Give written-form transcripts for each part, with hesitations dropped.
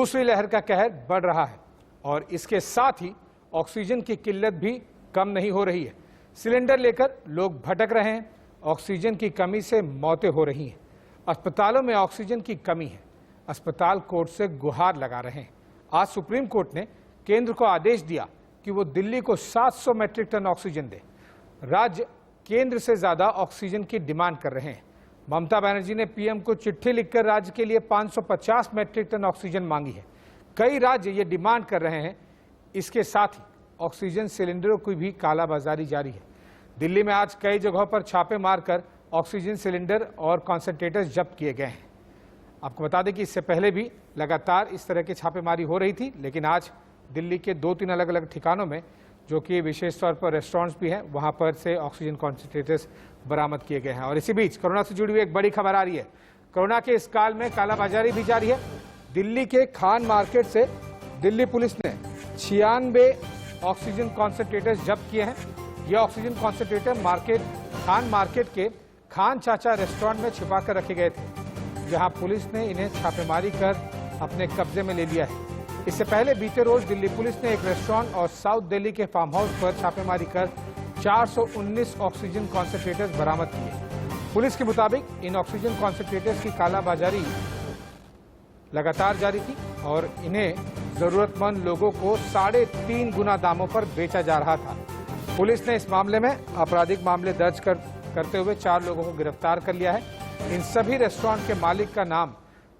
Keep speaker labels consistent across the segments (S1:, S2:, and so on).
S1: दूसरी लहर का कहर बढ़ रहा है और इसके साथ ही ऑक्सीजन की किल्लत भी कम नहीं हो रही है। सिलेंडर लेकर लोग भटक रहे हैं। ऑक्सीजन की कमी से मौतें हो रही हैं। अस्पतालों में ऑक्सीजन की कमी है। अस्पताल कोर्ट से गुहार लगा रहे हैं। आज सुप्रीम कोर्ट ने केंद्र को आदेश दिया कि वो दिल्ली को 700 मैट्रिक टन ऑक्सीजन दे। राज्य केंद्र से ज्यादा ऑक्सीजन की डिमांड कर रहे हैं। ममता बनर्जी ने पीएम को चिट्ठी लिखकर राज्य के लिए 550 मैट्रिक टन ऑक्सीजन मांगी है। कई राज्य ये डिमांड कर रहे हैं। इसके साथ ही ऑक्सीजन सिलेंडरों की भी कालाबाजारी जारी है। दिल्ली में आज कई जगहों पर छापे मारकर ऑक्सीजन सिलेंडर और कॉन्सेंट्रेटर्स जब्त किए गए हैं। आपको बता दें कि इससे पहले भी लगातार इस तरह की छापेमारी हो रही थी, लेकिन आज दिल्ली के 2-3 अलग अलग ठिकानों में, जो कि विशेष तौर पर रेस्टोरेंट्स भी हैं, वहां पर से ऑक्सीजन कॉन्सेंट्रेटर्स बरामद किए गए हैं। और इसी बीच कोरोना से जुड़ी हुई एक बड़ी खबर आ रही है। कोरोना के इस काल में कालाबाजारी भी जारी है। दिल्ली के खान मार्केट से दिल्ली पुलिस ने 96 ऑक्सीजन कॉन्सेंट्रेटर्स जब्त किए हैं। ये ऑक्सीजन कॉन्सेंट्रेटर खान मार्केट के खान चाचा रेस्टोरेंट में छिपा कर रखे गए थे, जहां पुलिस ने इन्हें छापेमारी कर अपने कब्जे में ले लिया है। इससे पहले बीते रोज दिल्ली पुलिस ने एक रेस्टोरेंट और साउथ दिल्ली के फार्म हाउस पर छापेमारी कर 419 ऑक्सीजन कॉन्सेंट्रेटर्स बरामद किए। पुलिस के मुताबिक इन ऑक्सीजन कॉन्सेंट्रेटर्स की कालाबाजारी लगातार जारी थी और इन्हें जरूरतमंद लोगों को 3.5 गुना दामों पर बेचा जा रहा था। पुलिस ने इस मामले में आपराधिक मामले दर्ज करते हुए 4 लोगों को गिरफ्तार कर लिया है। इन सभी रेस्टोरेंट के मालिक का नाम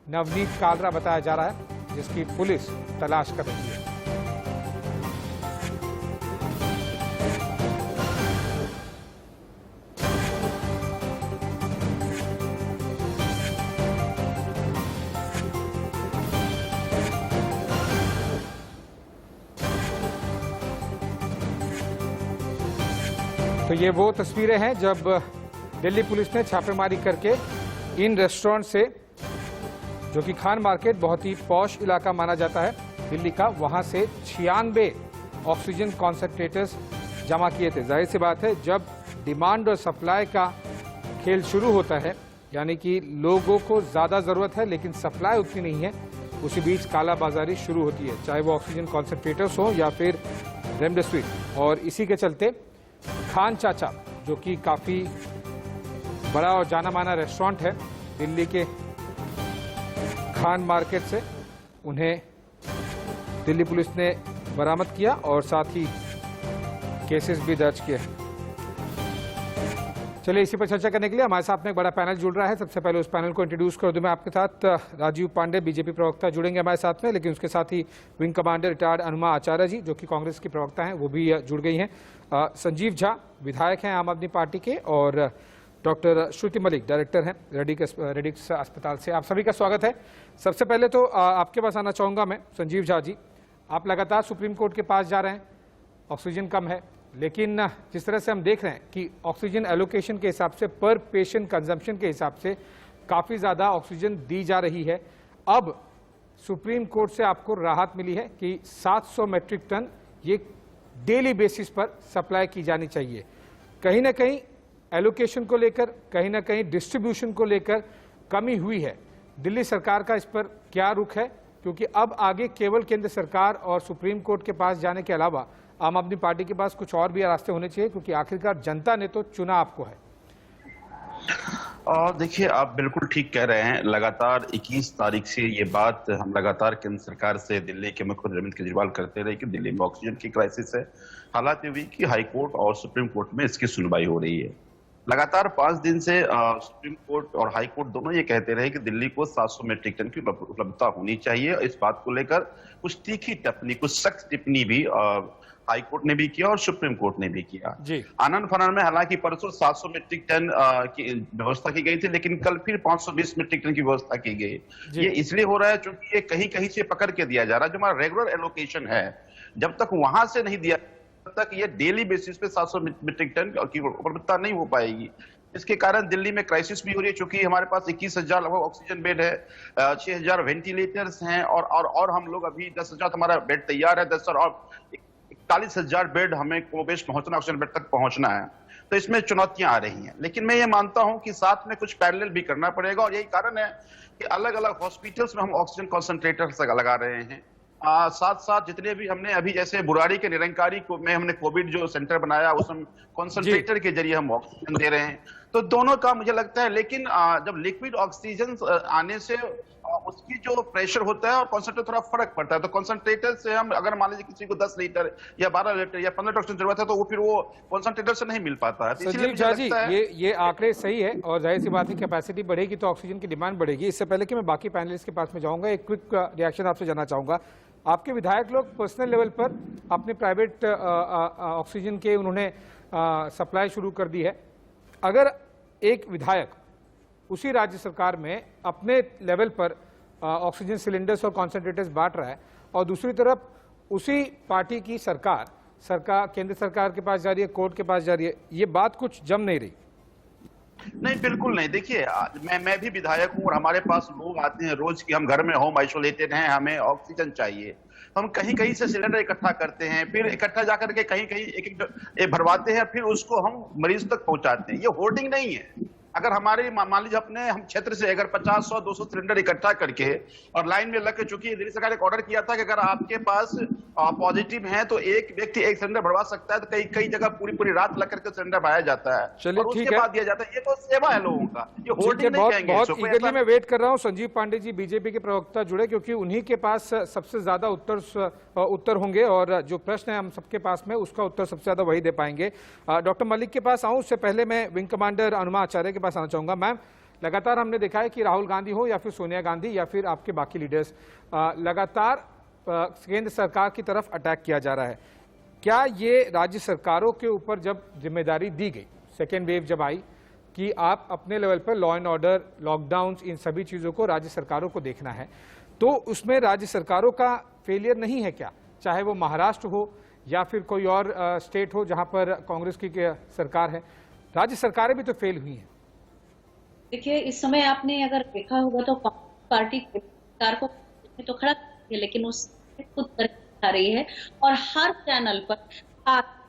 S1: नवनीत कालरा बताया जा रहा है, जिसकी पुलिस तलाश कर रही है। तो ये वो तस्वीरें हैं जब दिल्ली पुलिस ने छापेमारी करके इन रेस्टोरेंट से, जो कि खान मार्केट बहुत ही पॉश इलाका माना जाता है दिल्ली का, वहां से 96 ऑक्सीजन कॉन्सेंट्रेटर्स जमा किए थे। जाहिर सी बात है, जब डिमांड और सप्लाई का खेल शुरू होता है, यानी कि लोगों को ज़्यादा ज़रूरत है लेकिन सप्लाई उतनी नहीं है, उसी बीच कालाबाजारी शुरू होती है, चाहे वो ऑक्सीजन कॉन्सेंट्रेटर्स हो या फिर रेमडेसिविर। और इसी के चलते खान चाचा, जो कि काफ़ी बड़ा और जाना माना रेस्टोरेंट है दिल्ली के खान मार्केट से, उन्हें दिल्ली पुलिस ने बरामद किया और साथ ही केसेस भी दर्ज किए। चलिए, इसी पर चर्चा करने के लिए हमारे साथ में एक बड़ा पैनल जुड़ रहा है। सबसे पहले उस पैनल को इंट्रोड्यूस कर दूं मैं आपके साथ। राजीव पांडे, बीजेपी प्रवक्ता, जुड़ेंगे हमारे साथ में, लेकिन उसके साथ ही विंग कमांडर रिटायर्ड अनुमा आचार्य जी, जो कि कांग्रेस की प्रवक्ता हैं, वो भी जुड़ गई हैं। संजीव झा, विधायक हैं आम आदमी पार्टी के, और डॉक्टर श्रुति मलिक, डायरेक्टर हैं रेडिक्स अस्पताल से। आप सभी का स्वागत है। सबसे पहले तो आपके पास आना चाहूँगा मैं, संजीव झा जी। आप लगातार सुप्रीम कोर्ट के पास जा रहे हैं, ऑक्सीजन कम है, लेकिन जिस तरह से हम देख रहे हैं कि ऑक्सीजन एलोकेशन के हिसाब से, पर पेशेंट कंजम्पशन के हिसाब से काफ़ी ज़्यादा ऑक्सीजन दी जा रही है। अब सुप्रीम कोर्ट से आपको राहत मिली है कि 700 मैट्रिक टन ये डेली बेसिस पर सप्लाई की जानी चाहिए। कहीं ना कहीं एलोकेशन को लेकर, कहीं ना कहीं डिस्ट्रीब्यूशन को लेकर कमी हुई है। दिल्ली सरकार का इस पर क्या रुख है? क्योंकि अब आगे केवल केंद्र सरकार और सुप्रीम कोर्ट के पास जाने के अलावा आम आदमी पार्टी के पास कुछ और भी रास्ते होने चाहिए, क्योंकि आखिरकार जनता ने तो चुना आपको है।
S2: और देखिए, आप बिल्कुल ठीक कह रहे हैं। लगातार 21 तारीख से ये बात हम लगातार केंद्र सरकार से दिल्ली के मुख्यमंत्री अरविंद केजरीवाल करते रहे कि दिल्ली में ऑक्सीजन की क्राइसिस है। हालात ये हुई कि हाई कोर्ट और सुप्रीम कोर्ट में इसकी सुनवाई हो रही है। लगातार 5 दिन से सुप्रीम कोर्ट और हाई कोर्ट दोनों ये कहते रहे कि दिल्ली को 700 मैट्रिक टन की उपलब्धता होनी चाहिए। इस बात को लेकर कुछ तीखी टिप्पणी, कुछ सख्त टिप्पणी भी हाई कोर्ट ने भी किया और सुप्रीम कोर्ट ने भी किया। आनन फानन में हालांकि परसों 700 मैट्रिक टन की व्यवस्था की गई थी, लेकिन कल फिर 520 मैट्रिक टन की व्यवस्था की गई। ये इसलिए हो रहा है क्योंकि ये कहीं कहीं से पकड़ के दिया जा रहा है। जो हमारा रेगुलर एलोकेशन है, जब तक वहां से नहीं दिया तक ये डेली बेसिस पे 700 मैट्रिक टन की उपलब्धता नहीं हो पाएगी। इसके कारण दिल्ली में क्राइसिस भी हो रही है, क्योंकि हमारे पास 21,000 लगभग ऑक्सीजन बेड है, 6,000 वेंटिलेटर्स हैं और हम लोग अभी 10,000 हमारा बेड तैयार है, 10,000 और 40,000 बेड हमें कोविड पहुंचना, ऑक्सीजन बेड तक पहुंचना है। तो इसमें चुनौतियां आ रही हैं, लेकिन मैं ये मानता हूं कि साथ में कुछ पैरेलल भी करना पड़ेगा, और यही कारण है कि अलग अलग हॉस्पिटल्स में हम ऑक्सीजन कॉन्सेंट्रेटर्स लगा रहे हैं। साथ साथ जितने भी हमने अभी जैसे बुराड़ी के निरंकारी में हमने कोविड जो सेंटर बनाया, उसमें कॉन्सेंट्रेटर के जरिए हम ऑक्सीजन दे रहे हैं। तो दोनों का मुझे लगता है, लेकिन जब लिक्विड ऑक्सीजन आने से उसकी जो प्रेशर होता है और कॉन्सेंट्रेटर थोड़ा फर्क पड़ता है। तो कॉन्सेंट्रेटर से हम अगर मान लीजिए किसी को 10 लीटर या 12 लीटर या 15 लीटर जरूरत है, तो वो फिर वो कॉन्सेंट्रेटर से नहीं मिल पाता है।
S1: संजीव झा जी, ये आंकड़े सही है, और जाहिर सी बात है कैपेसिटी बढ़ेगी तो ऑक्सीजन की डिमांड बढ़ेगी। इससे पहले कि मैं बाकी पैनलिस्ट के पास में जाऊंगा, एक क्विक रिएक्शन आपसे जानना चाहूंगा। आपके विधायक लोग पर्सनल लेवल पर अपने प्राइवेट ऑक्सीजन के उन्होंने सप्लाई शुरू कर दी है। अगर एक विधायक उसी राज्य सरकार में अपने लेवल पर ऑक्सीजन सिलेंडर्स और कॉन्सेंट्रेटर्स बांट रहा है, और दूसरी तरफ उसी पार्टी की सरकार केंद्र सरकार के पास जा रही है, कोर्ट के पास जा रही है, ये बात कुछ जम नहीं रही।
S2: नहीं, बिल्कुल नहीं। देखिए, मैं भी विधायक हूं, और हमारे पास लोग आते हैं रोज कि हम घर में होम आइसोलेटेड हैं, हमें ऑक्सीजन चाहिए। हम कहीं कहीं से सिलेंडर इकट्ठा करते हैं, फिर इकट्ठा जाकर के कहीं कहीं एक भरवाते हैं, फिर उसको हम मरीज तक पहुंचाते हैं। ये होर्डिंग नहीं है। अगर हमारे मान लीजिए अपने हम क्षेत्र से अगर 50, 100, 200 सिलेंडर इकट्ठा करके और लाइन में लग के, चूंकि दिल्ली सरकार ने ऑर्डर किया था कि अगर आपके पास पॉजिटिव है तो एक व्यक्ति एक सिलेंडर भरवा सकता है, तो कई जगह पूरी रात लग करके सिलेंडर भराया जाता है।
S1: चलिए,
S2: और उसके बाद दिया जाता है। ये तो सेवा है लोगों का, ये होर्डिंग नहीं कहेंगे।
S1: बहुत ईगरली मैं वेट कर रहा हूं संजीव पांडे जी बीजेपी के प्रवक्ता जुड़े, क्योंकि उन्हीं के पास सबसे ज्यादा उत्तर होंगे, और जो प्रश्न है हम सबके पास में उसका उत्तर सबसे ज्यादा वही दे पाएंगे। डॉक्टर मलिक के पास आऊं, उससे पहले मैं विंग कमांडर अनुमा आचार्य के पास आना चाहूंगा। मैम, लगातार हमने देखा है कि राहुल गांधी हो या फिर सोनिया गांधी या फिर आपके बाकी लीडर्स, लगातार केंद्र सरकार की तरफ अटैक किया जा रहा है। क्या ये राज्य सरकारों के ऊपर जब जिम्मेदारी दी गई, सेकेंड वेव जब आई, कि आप अपने लेवल पर लॉ एंड ऑर्डर, लॉकडाउन, इन सभी चीज़ों को राज्य सरकारों को देखना है, तो उसमें राज्य सरकारों का फेलियर नहीं है क्या? चाहे वो महाराष्ट्र हो या फिर कोई और स्टेट हो जहां पर कांग्रेस की सरकार है, राज्य सरकारें भी तो फेल हुई हैं।
S3: देखिए, इस समय आपने अगर देखा होगा तो पार्टी सरकार को तो खड़ा है, लेकिन उस खुद कर रही है, और हर चैनल पर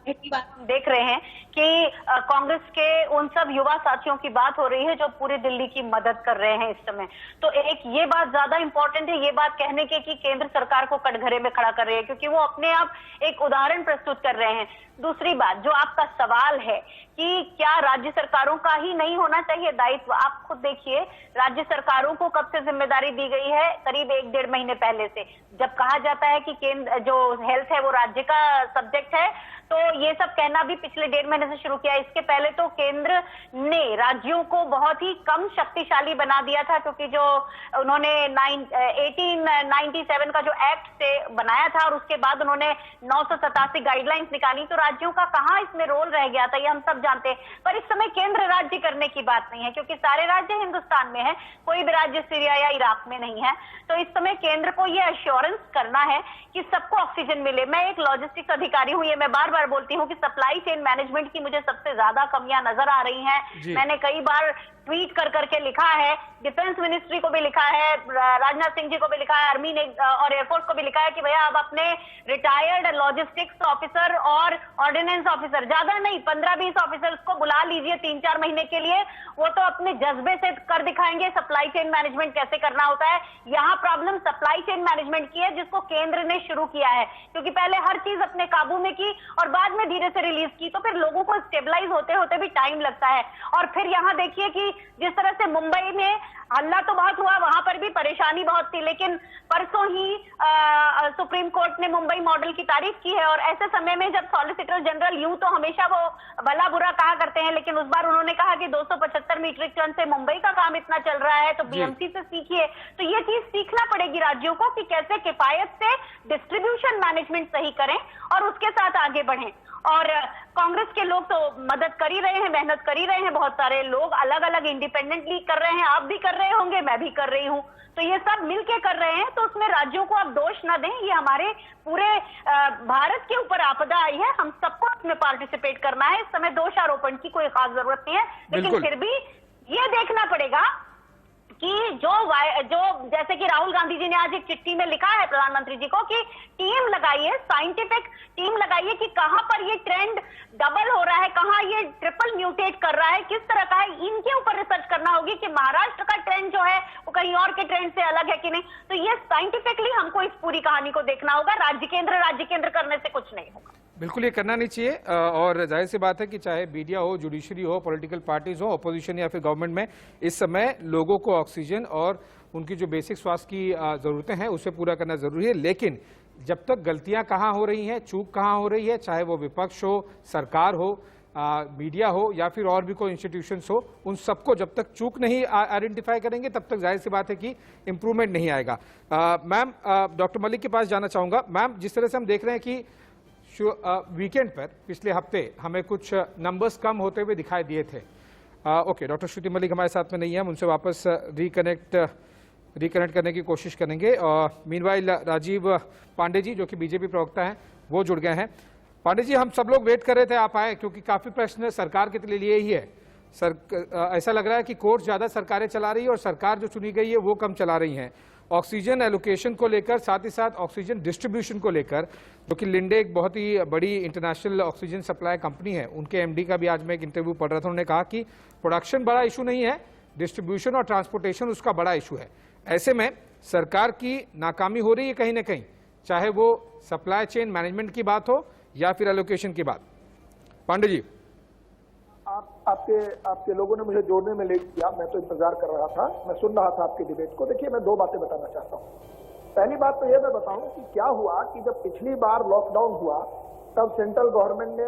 S3: की बात हम देख रहे हैं कि कांग्रेस के उन सब युवा साथियों की बात हो रही है जो पूरी दिल्ली की मदद कर रहे हैं इस समय। तो एक ये बात ज्यादा इंपॉर्टेंट है, ये बात कहने के कि केंद्र सरकार को कटघरे में खड़ा कर रही है, क्योंकि वो अपने आप एक उदाहरण प्रस्तुत कर रहे हैं। दूसरी बात, जो आपका सवाल है कि क्या राज्य सरकारों का ही नहीं होना चाहिए दायित्व, आप खुद देखिए, राज्य सरकारों को कब से जिम्मेदारी दी गई है? करीब 1-1.5 महीने पहले से। जब कहा जाता है कि केंद्र जो हेल्थ है वो राज्य का सब्जेक्ट है, तो ये सब कहना भी पिछले 1.5 महीने से शुरू किया। इसके पहले तो केंद्र ने राज्यों को बहुत ही कम शक्तिशाली बना दिया था, क्योंकि जो उन्होंने 1897 का जो एक्ट से बनाया था, और उसके बाद उन्होंने 987 गाइडलाइंस निकाली, तो राज्यों का कहां इसमें रोल रह गया था, ये हम सब जानते हैं। पर इस समय केंद्र राज्य करने की बात नहीं है, क्योंकि सारे राज्य हिंदुस्तान में है, कोई भी राज्य सीरिया या इराक में नहीं है। तो इस समय केंद्र को ये एश्योरेंस करना है कि सबको ऑक्सीजन मिले। मैं एक लॉजिस्टिक्स अधिकारी हूं, ये मैं बार बार बोलती हूँ कि सप्लाई चेन मैनेजमेंट की मुझे सबसे ज्यादा कमियां नजर आ रही हैं। मैंने कई बार ट्वीट कर करके लिखा है, डिफेंस मिनिस्ट्री को भी लिखा है, राजनाथ सिंह जी को भी लिखा है, आर्मी ने और एयरफोर्स को भी लिखा है कि भैया आप अपने रिटायर्ड लॉजिस्टिक्स ऑफिसर और ऑर्डिनेंस ऑफिसर, ज्यादा नहीं 15-20 ऑफिसर्स को बुला लीजिए 3-4 महीने के लिए, वो तो अपने जज्बे से कर दिखाएंगे सप्लाई चेन मैनेजमेंट कैसे करना होता है। यहाँ प्रॉब्लम सप्लाई चेन मैनेजमेंट की है, जिसको केंद्र ने शुरू किया है, क्योंकि पहले हर चीज अपने काबू में की और बाद में धीरे से रिलीज की, तो फिर लोगों को स्टेबलाइज होते होते भी टाइम लगता है। और फिर यहाँ देखिए कि जिस तरह से मुंबई में हल्ला तो बहुत हुआ, वहां पर भी परेशानी बहुत थी, लेकिन परसों ही सुप्रीम कोर्ट ने मुंबई मॉडल की तारीफ की है। और ऐसे समय में जब सॉलिसिटर जनरल, यूं तो हमेशा वो भला बुरा कहा करते हैं, लेकिन उस बार उन्होंने कहा कि 275 मीट्रिक टन से मुंबई का काम इतना चल रहा है, तो बीएमसी से सीखिए। तो ये चीज सीखना पड़ेगी राज्यों को कि कैसे किफायत से डिस्ट्रीब्यूशन मैनेजमेंट सही करें और उसके साथ आगे बढ़ें। और कांग्रेस के लोग तो मदद कर ही रहे हैं, मेहनत कर ही रहे हैं, बहुत सारे लोग अलग अलग इंडिपेंडेंटली कर रहे हैं, आप भी कर रहे होंगे, मैं भी कर रही हूं, तो ये सब मिलके कर रहे हैं। तो उसमें राज्यों को आप दोष ना दें, ये हमारे पूरे भारत के ऊपर आपदा आई है, हम सबको इसमें पार्टिसिपेट करना है। इस समय दोषारोपण की कोई खास जरूरत नहीं है, लेकिन फिर भी ये देखना पड़ेगा कि जो जैसे कि राहुल गांधी जी ने आज एक चिट्ठी में लिखा है प्रधानमंत्री जी को कि टीम लगाइए, साइंटिफिक टीम लगाइए कि कहां पर ये ट्रेंड डबल हो रहा है, कहां ये ट्रिपल म्यूटेट कर रहा है, किस तरह का है, इनके ऊपर रिसर्च करना होगी कि महाराष्ट्र का ट्रेंड जो है वो कहीं और के ट्रेंड से अलग है कि नहीं। तो ये साइंटिफिकली हमको इस पूरी कहानी को देखना होगा, राज्य केंद्र करने से कुछ नहीं होगा।
S1: बिल्कुल ये करना नहीं चाहिए और जाहिर सी बात है कि चाहे मीडिया हो, जुडिशरी हो, पॉलिटिकल पार्टीज हो, अपोजिशन या फिर गवर्नमेंट में, इस समय लोगों को ऑक्सीजन और उनकी जो बेसिक स्वास्थ्य की ज़रूरतें हैं उसे पूरा करना जरूरी है। लेकिन जब तक गलतियां कहाँ हो रही हैं, चूक कहाँ हो रही है, चाहे वो विपक्ष हो, सरकार हो, मीडिया हो या फिर और भी कोई इंस्टीट्यूशंस हो, उन सबको जब तक चूक नहीं आइडेंटिफाई करेंगे तब तक जाहिर सी बात है कि इंप्रूवमेंट नहीं आएगा। मैम, डॉक्टर मलिक के पास जाना चाहूँगा। मैम, जिस तरह से हम देख रहे हैं कि वीकेंड पर पिछले हफ्ते हमें कुछ नंबर्स कम होते हुए दिखाई दिए थे। ओके, डॉक्टर श्रुति मलिक हमारे साथ में नहीं है, हम उनसे वापस रिकनेक्ट करने की कोशिश करेंगे। और मीनवाइल राजीव पांडे जी जो कि बीजेपी प्रवक्ता हैं वो जुड़ गए हैं। पांडे जी, हम सब लोग वेट कर रहे थे आप आए, क्योंकि काफी प्रश्न सरकार के लिए ही है। ऐसा लग रहा है कि कोर्ट ज्यादा सरकारें चला रही है और सरकार जो चुनी गई है वो कम चला रही है। ऑक्सीजन एलोकेशन को लेकर, साथ ही साथ ऑक्सीजन डिस्ट्रीब्यूशन को लेकर, जो कि लिंडे एक बहुत ही बड़ी इंटरनेशनल ऑक्सीजन सप्लाई कंपनी है, उनके एमडी का भी आज मैं एक इंटरव्यू पढ़ रहा था, उन्होंने कहा कि प्रोडक्शन बड़ा इशू नहीं है, डिस्ट्रीब्यूशन और ट्रांसपोर्टेशन उसका बड़ा इशू है। ऐसे में सरकार की नाकामी हो रही है कहीं ना कहीं, चाहे वो सप्लाई चेन मैनेजमेंट की बात हो या फिर एलोकेशन की बात। पांडे जी,
S4: आपके लोगों ने मुझे जोड़ने में लेट किया, मैं तो इंतजार कर रहा था, मैं सुन रहा था आपके डिबेट को। देखिए, मैं दो बातें बताना चाहता हूँ। पहली बात तो ये मैं बताऊं कि क्या हुआ कि जब पिछली बार लॉकडाउन हुआ तब सेंट्रल गवर्नमेंट ने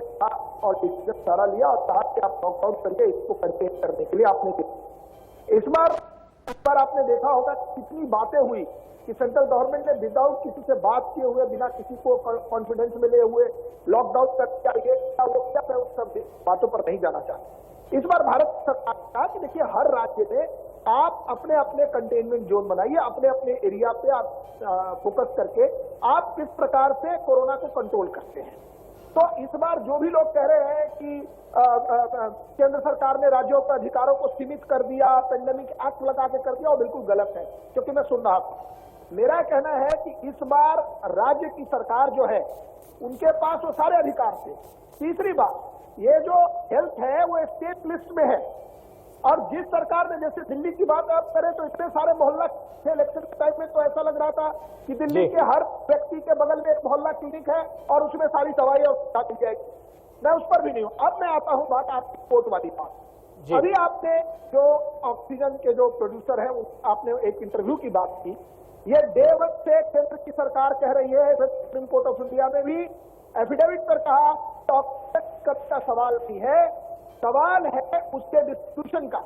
S4: और डिसीजन सारा लिया और कहा कि आप लॉकडाउन करके इसको कंटेन करने के लिए आपने किया। इस बार आपने देखा होगा कितनी बातें हुई कि सेंट्रल गवर्नमेंट ने विदाउट किसी से बात किए हुए, बिना किसी को कॉन्फिडेंस में लिए हुए लॉकडाउन कर दिया, ये क्या वो क्या, मैं उस सब बातों पर नहीं जाना चाहता। इस बार भारत सरकार ने कहा कि देखिए, हर राज्य में आप अपने अपने कंटेनमेंट जोन बनाइए, अपने अपने एरिया पे आप फोकस करके आप किस प्रकार से कोरोना को कंट्रोल करते हैं। तो इस बार जो भी लोग कह रहे हैं कि केंद्र सरकार ने राज्यों के अधिकारों को सीमित कर दिया, पेंडेमिक एक्ट लगा के कर दिया, वो बिल्कुल गलत है, क्योंकि मैं सुन रहा था। मेरा कहना है कि इस बार राज्य की सरकार जो है उनके पास वो सारे अधिकार थे। तीसरी बात, ये जो हेल्थ है वो स्टेट लिस्ट में है, और जिस सरकार ने, जैसे दिल्ली की बात आप करें तो इतने सारे मोहल्ला थे इलेक्शन के टाइम में, तो ऐसा लग रहा था कि दिल्ली के हर व्यक्ति के बगल में एक मोहल्ला क्लिनिक है और उसमें सारी दवाई और मिल जाएगी। मैं उस पर भी नहीं हूं। अब मैं आता हूं बात आपकी कोर्ट वाली बात। अभी आपने जो ऑक्सीजन के जो प्रोड्यूसर है, आपने एक इंटरव्यू की बात की। ये डे वन से केंद्र की सरकार कह रही है, सुप्रीम कोर्ट ऑफ इंडिया में भी एफिडेविट पर कहा, ऑक्सीजन का सवाल नहीं है, सवाल है उसके डिस्ट्रीब्यूशन का।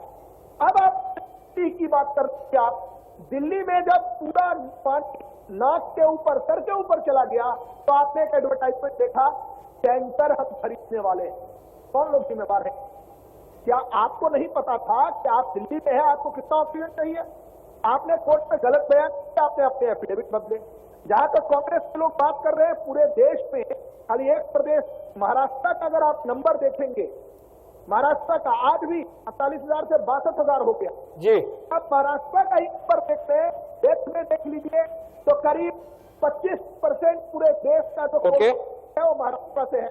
S4: अब आप की बात करते हैं, आप दिल्ली में जब पूरा पानी नाक के ऊपर, सर के ऊपर चला गया तो आपने एक एडवर्टाइजमेंट देखा, टैंकर हम खरीदने वाले। कौन लोग जिम्मेदार है? क्या आपको नहीं पता था कि आप दिल्ली में है, आपको कितना ऑक्सीजन चाहिए? आपने कोर्ट में गलत बयान किया, आपने अपने एफिडेविट बदले। जहां तक कांग्रेस के लोग बात कर रहे हैं, पूरे देश में खाली एक प्रदेश महाराष्ट्र का अगर आप नंबर देखेंगे, महाराष्ट्र का आज भी 48,000 से 62,000 हो गया
S1: जी।
S4: अब महाराष्ट्र का ही नंबर देखते हैं, देश में देख लीजिए तो करीब 25% पूरे देश का जो है वो महाराष्ट्र से है।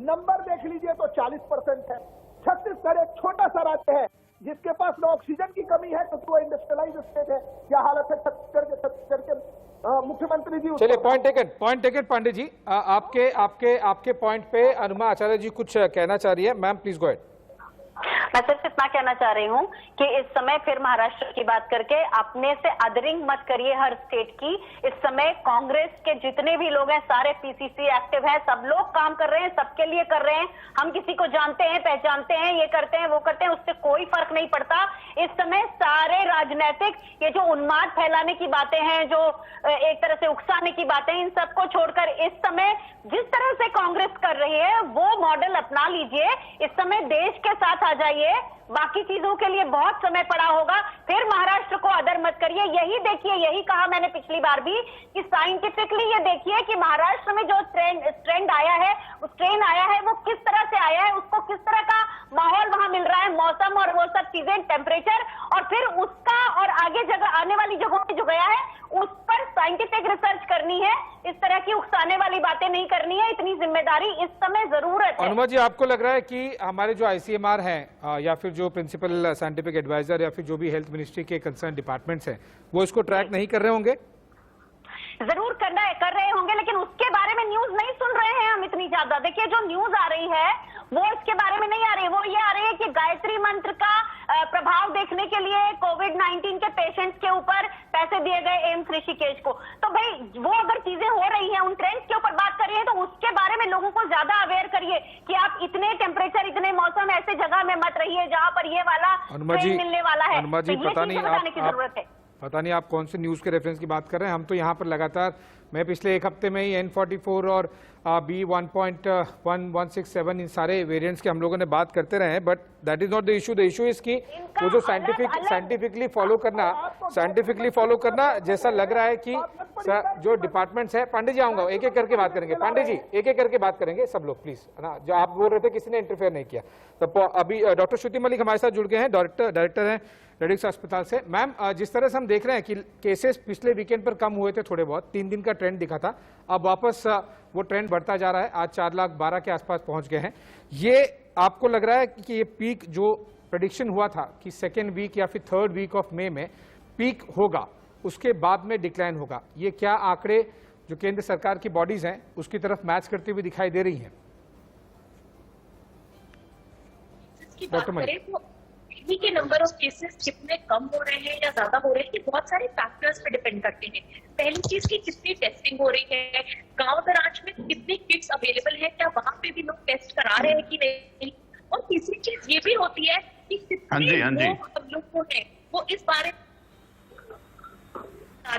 S4: नंबर देख लीजिए तो 40% है। छत्तीसगढ़ एक छोटा सा राज्य है जिसके पास न ऑक्सीजन की कमी है, क्योंकि वो इंडस्ट्रियलाइज स्टेट है। क्या हालत है छत्तीसगढ़ के मुख्यमंत्री जी?
S1: चलिए, पॉइंट टेकन पांडे जी। आपके पॉइंट पे अनुमा आचार्य जी कुछ कहना चाह रही है। Ma'am please go ahead.
S3: मैं सिर्फ इतना कहना चाह रही हूँ कि इस समय फिर महाराष्ट्र की बात करके अपने से अदरिंग मत करिए हर स्टेट की। इस समय कांग्रेस के जितने भी लोग हैं सारे पीसीसी एक्टिव हैं, सब लोग काम कर रहे हैं, सबके लिए कर रहे हैं। हम किसी को जानते हैं, पहचानते हैं, ये करते हैं, वो करते हैं, उससे कोई फर्क नहीं पड़ता। इस समय सारे राजनीतिक ये जो उन्माद फैलाने की बातें हैं, जो एक तरह से उकसाने की बातें, इन सबको छोड़कर इस समय जिस तरह से कांग्रेस कर रही है वो मॉडल अपना लीजिए। इस समय देश के साथ आ जाइए, बाकी चीजों के लिए बहुत समय पड़ा होगा। फिर महाराष्ट्र को अदर मत करिए। यही देखिए, यही कहा मैंने पिछली बार भी कि साइंटिफिकली ये देखिए कि महाराष्ट्र में जो ट्रेंड आया है, उस ट्रेन आया है, वो किस तरह से आया है, उसको किस तरह का माहौल वहां मिल रहा है, मौसम और वो सब चीजें, टेम्परेचर, और फिर उसका और आगे जगह आने वाली जगहों में जो गया है उस पर साइंटिफिक रिसर्च करनी है। इस तरह की उकसाने वाली बातें नहीं करनी है। इतनी जिम्मेदारी इस समय जरूरत है।
S1: अनुमा जी, आपको लग रहा है कि हमारे जो ICMR हैं या फिर जो प्रिंसिपल साइंटिफिक एडवाइजर या फिर जो भी हेल्थ मिनिस्ट्री के कंसर्न डिपार्टमेंट्स हैं, वो इसको ट्रैक नहीं कर रहे होंगे?
S3: जरूर कर रहे होंगे, लेकिन उसके बारे में न्यूज नहीं सुन रहे हैं हम इतनी ज्यादा। देखिए, जो न्यूज आ रही है वो इसके बारे में नहीं आ रही, वो ये आ रही है कि गायत्री मंत्र का प्रभाव देखने के लिए कोविड-19 के पेशेंट्स के ऊपर पैसे दिए गए एम्स ऋषिकेश को। तो भाई, वो अगर चीजें हो रही हैं, उन ट्रेंड्स के ऊपर बात कर रही है, तो उसके बारे में लोगों को ज्यादा अवेयर करिए कि आप इतने टेम्परेचर, इतने मौसम, ऐसे जगह में मत रहिए जहां पर ये वाला ट्रेंड मिलने वाला है।
S1: अनुमा जी,
S3: तो ये चीजें बताने की जरूरत है।
S1: पता नहीं आप कौन से न्यूज के रेफरेंस की बात कर रहे हैं। हम तो यहाँ पर लगातार, मैं पिछले एक हफ्ते में ही N44 और B1.1167 इन सारे वेरिएंट्स के हम लोगों ने बात करते रहे हैं, but that is not the issue. The issue is कि वो जो साइंटिफिकली फॉलो करना जैसा लग रहा है कि जो डिपार्टमेंट्स है। पांडे जी, आऊंगा, एक एक करके बात करेंगे। पांडे जी, एक एक करके बात करेंगे सब लोग, प्लीज, है ना। जो आप बोल रहे थे किसी ने इंटरफेयर नहीं किया। तो अभी डॉक्टर श्रुति मलिक हमारे साथ जुड़ गए हैं, डायरेक्टर हैं रेडिक्स अस्पताल से। मैम, जिस तरह से हम देख रहे हैं कि केसेस पिछले वीकेंड पर कम हुए थे थोड़े बहुत, 3 दिन का ट्रेंड दिखा था, अब वापस वो ट्रेंड बढ़ता जा रहा है, आज 4,12,000 के आसपास पहुंच गए हैं। ये आपको लग रहा है कि ये पीक जो प्रेडिक्शन हुआ था कि सेकेंड वीक या फिर थर्ड वीक ऑफ मई में पीक होगा, उसके बाद में डिक्लाइन होगा, ये क्या आंकड़े जो केंद्र सरकार की बॉडीज हैं उसकी तरफ मैच करती हुई दिखाई दे रही हैं? डॉक्टर मलिक,
S5: के नंबर ऑफ केसेस कितने कम हो रहे हैं या ज्यादा हो रहे हैं, ये बहुत सारे फैक्टर्स पे डिपेंड करते हैं। पहली चीज की कितनी टेस्टिंग हो रही है, गांव दराज में कितनी किट्स अवेलेबल है, क्या वहां पे भी लोग टेस्ट करा रहे हैं कि नहीं, और तीसरी चीज ये भी होती है कि कितने लोग हम लोग को है वो इस बारे में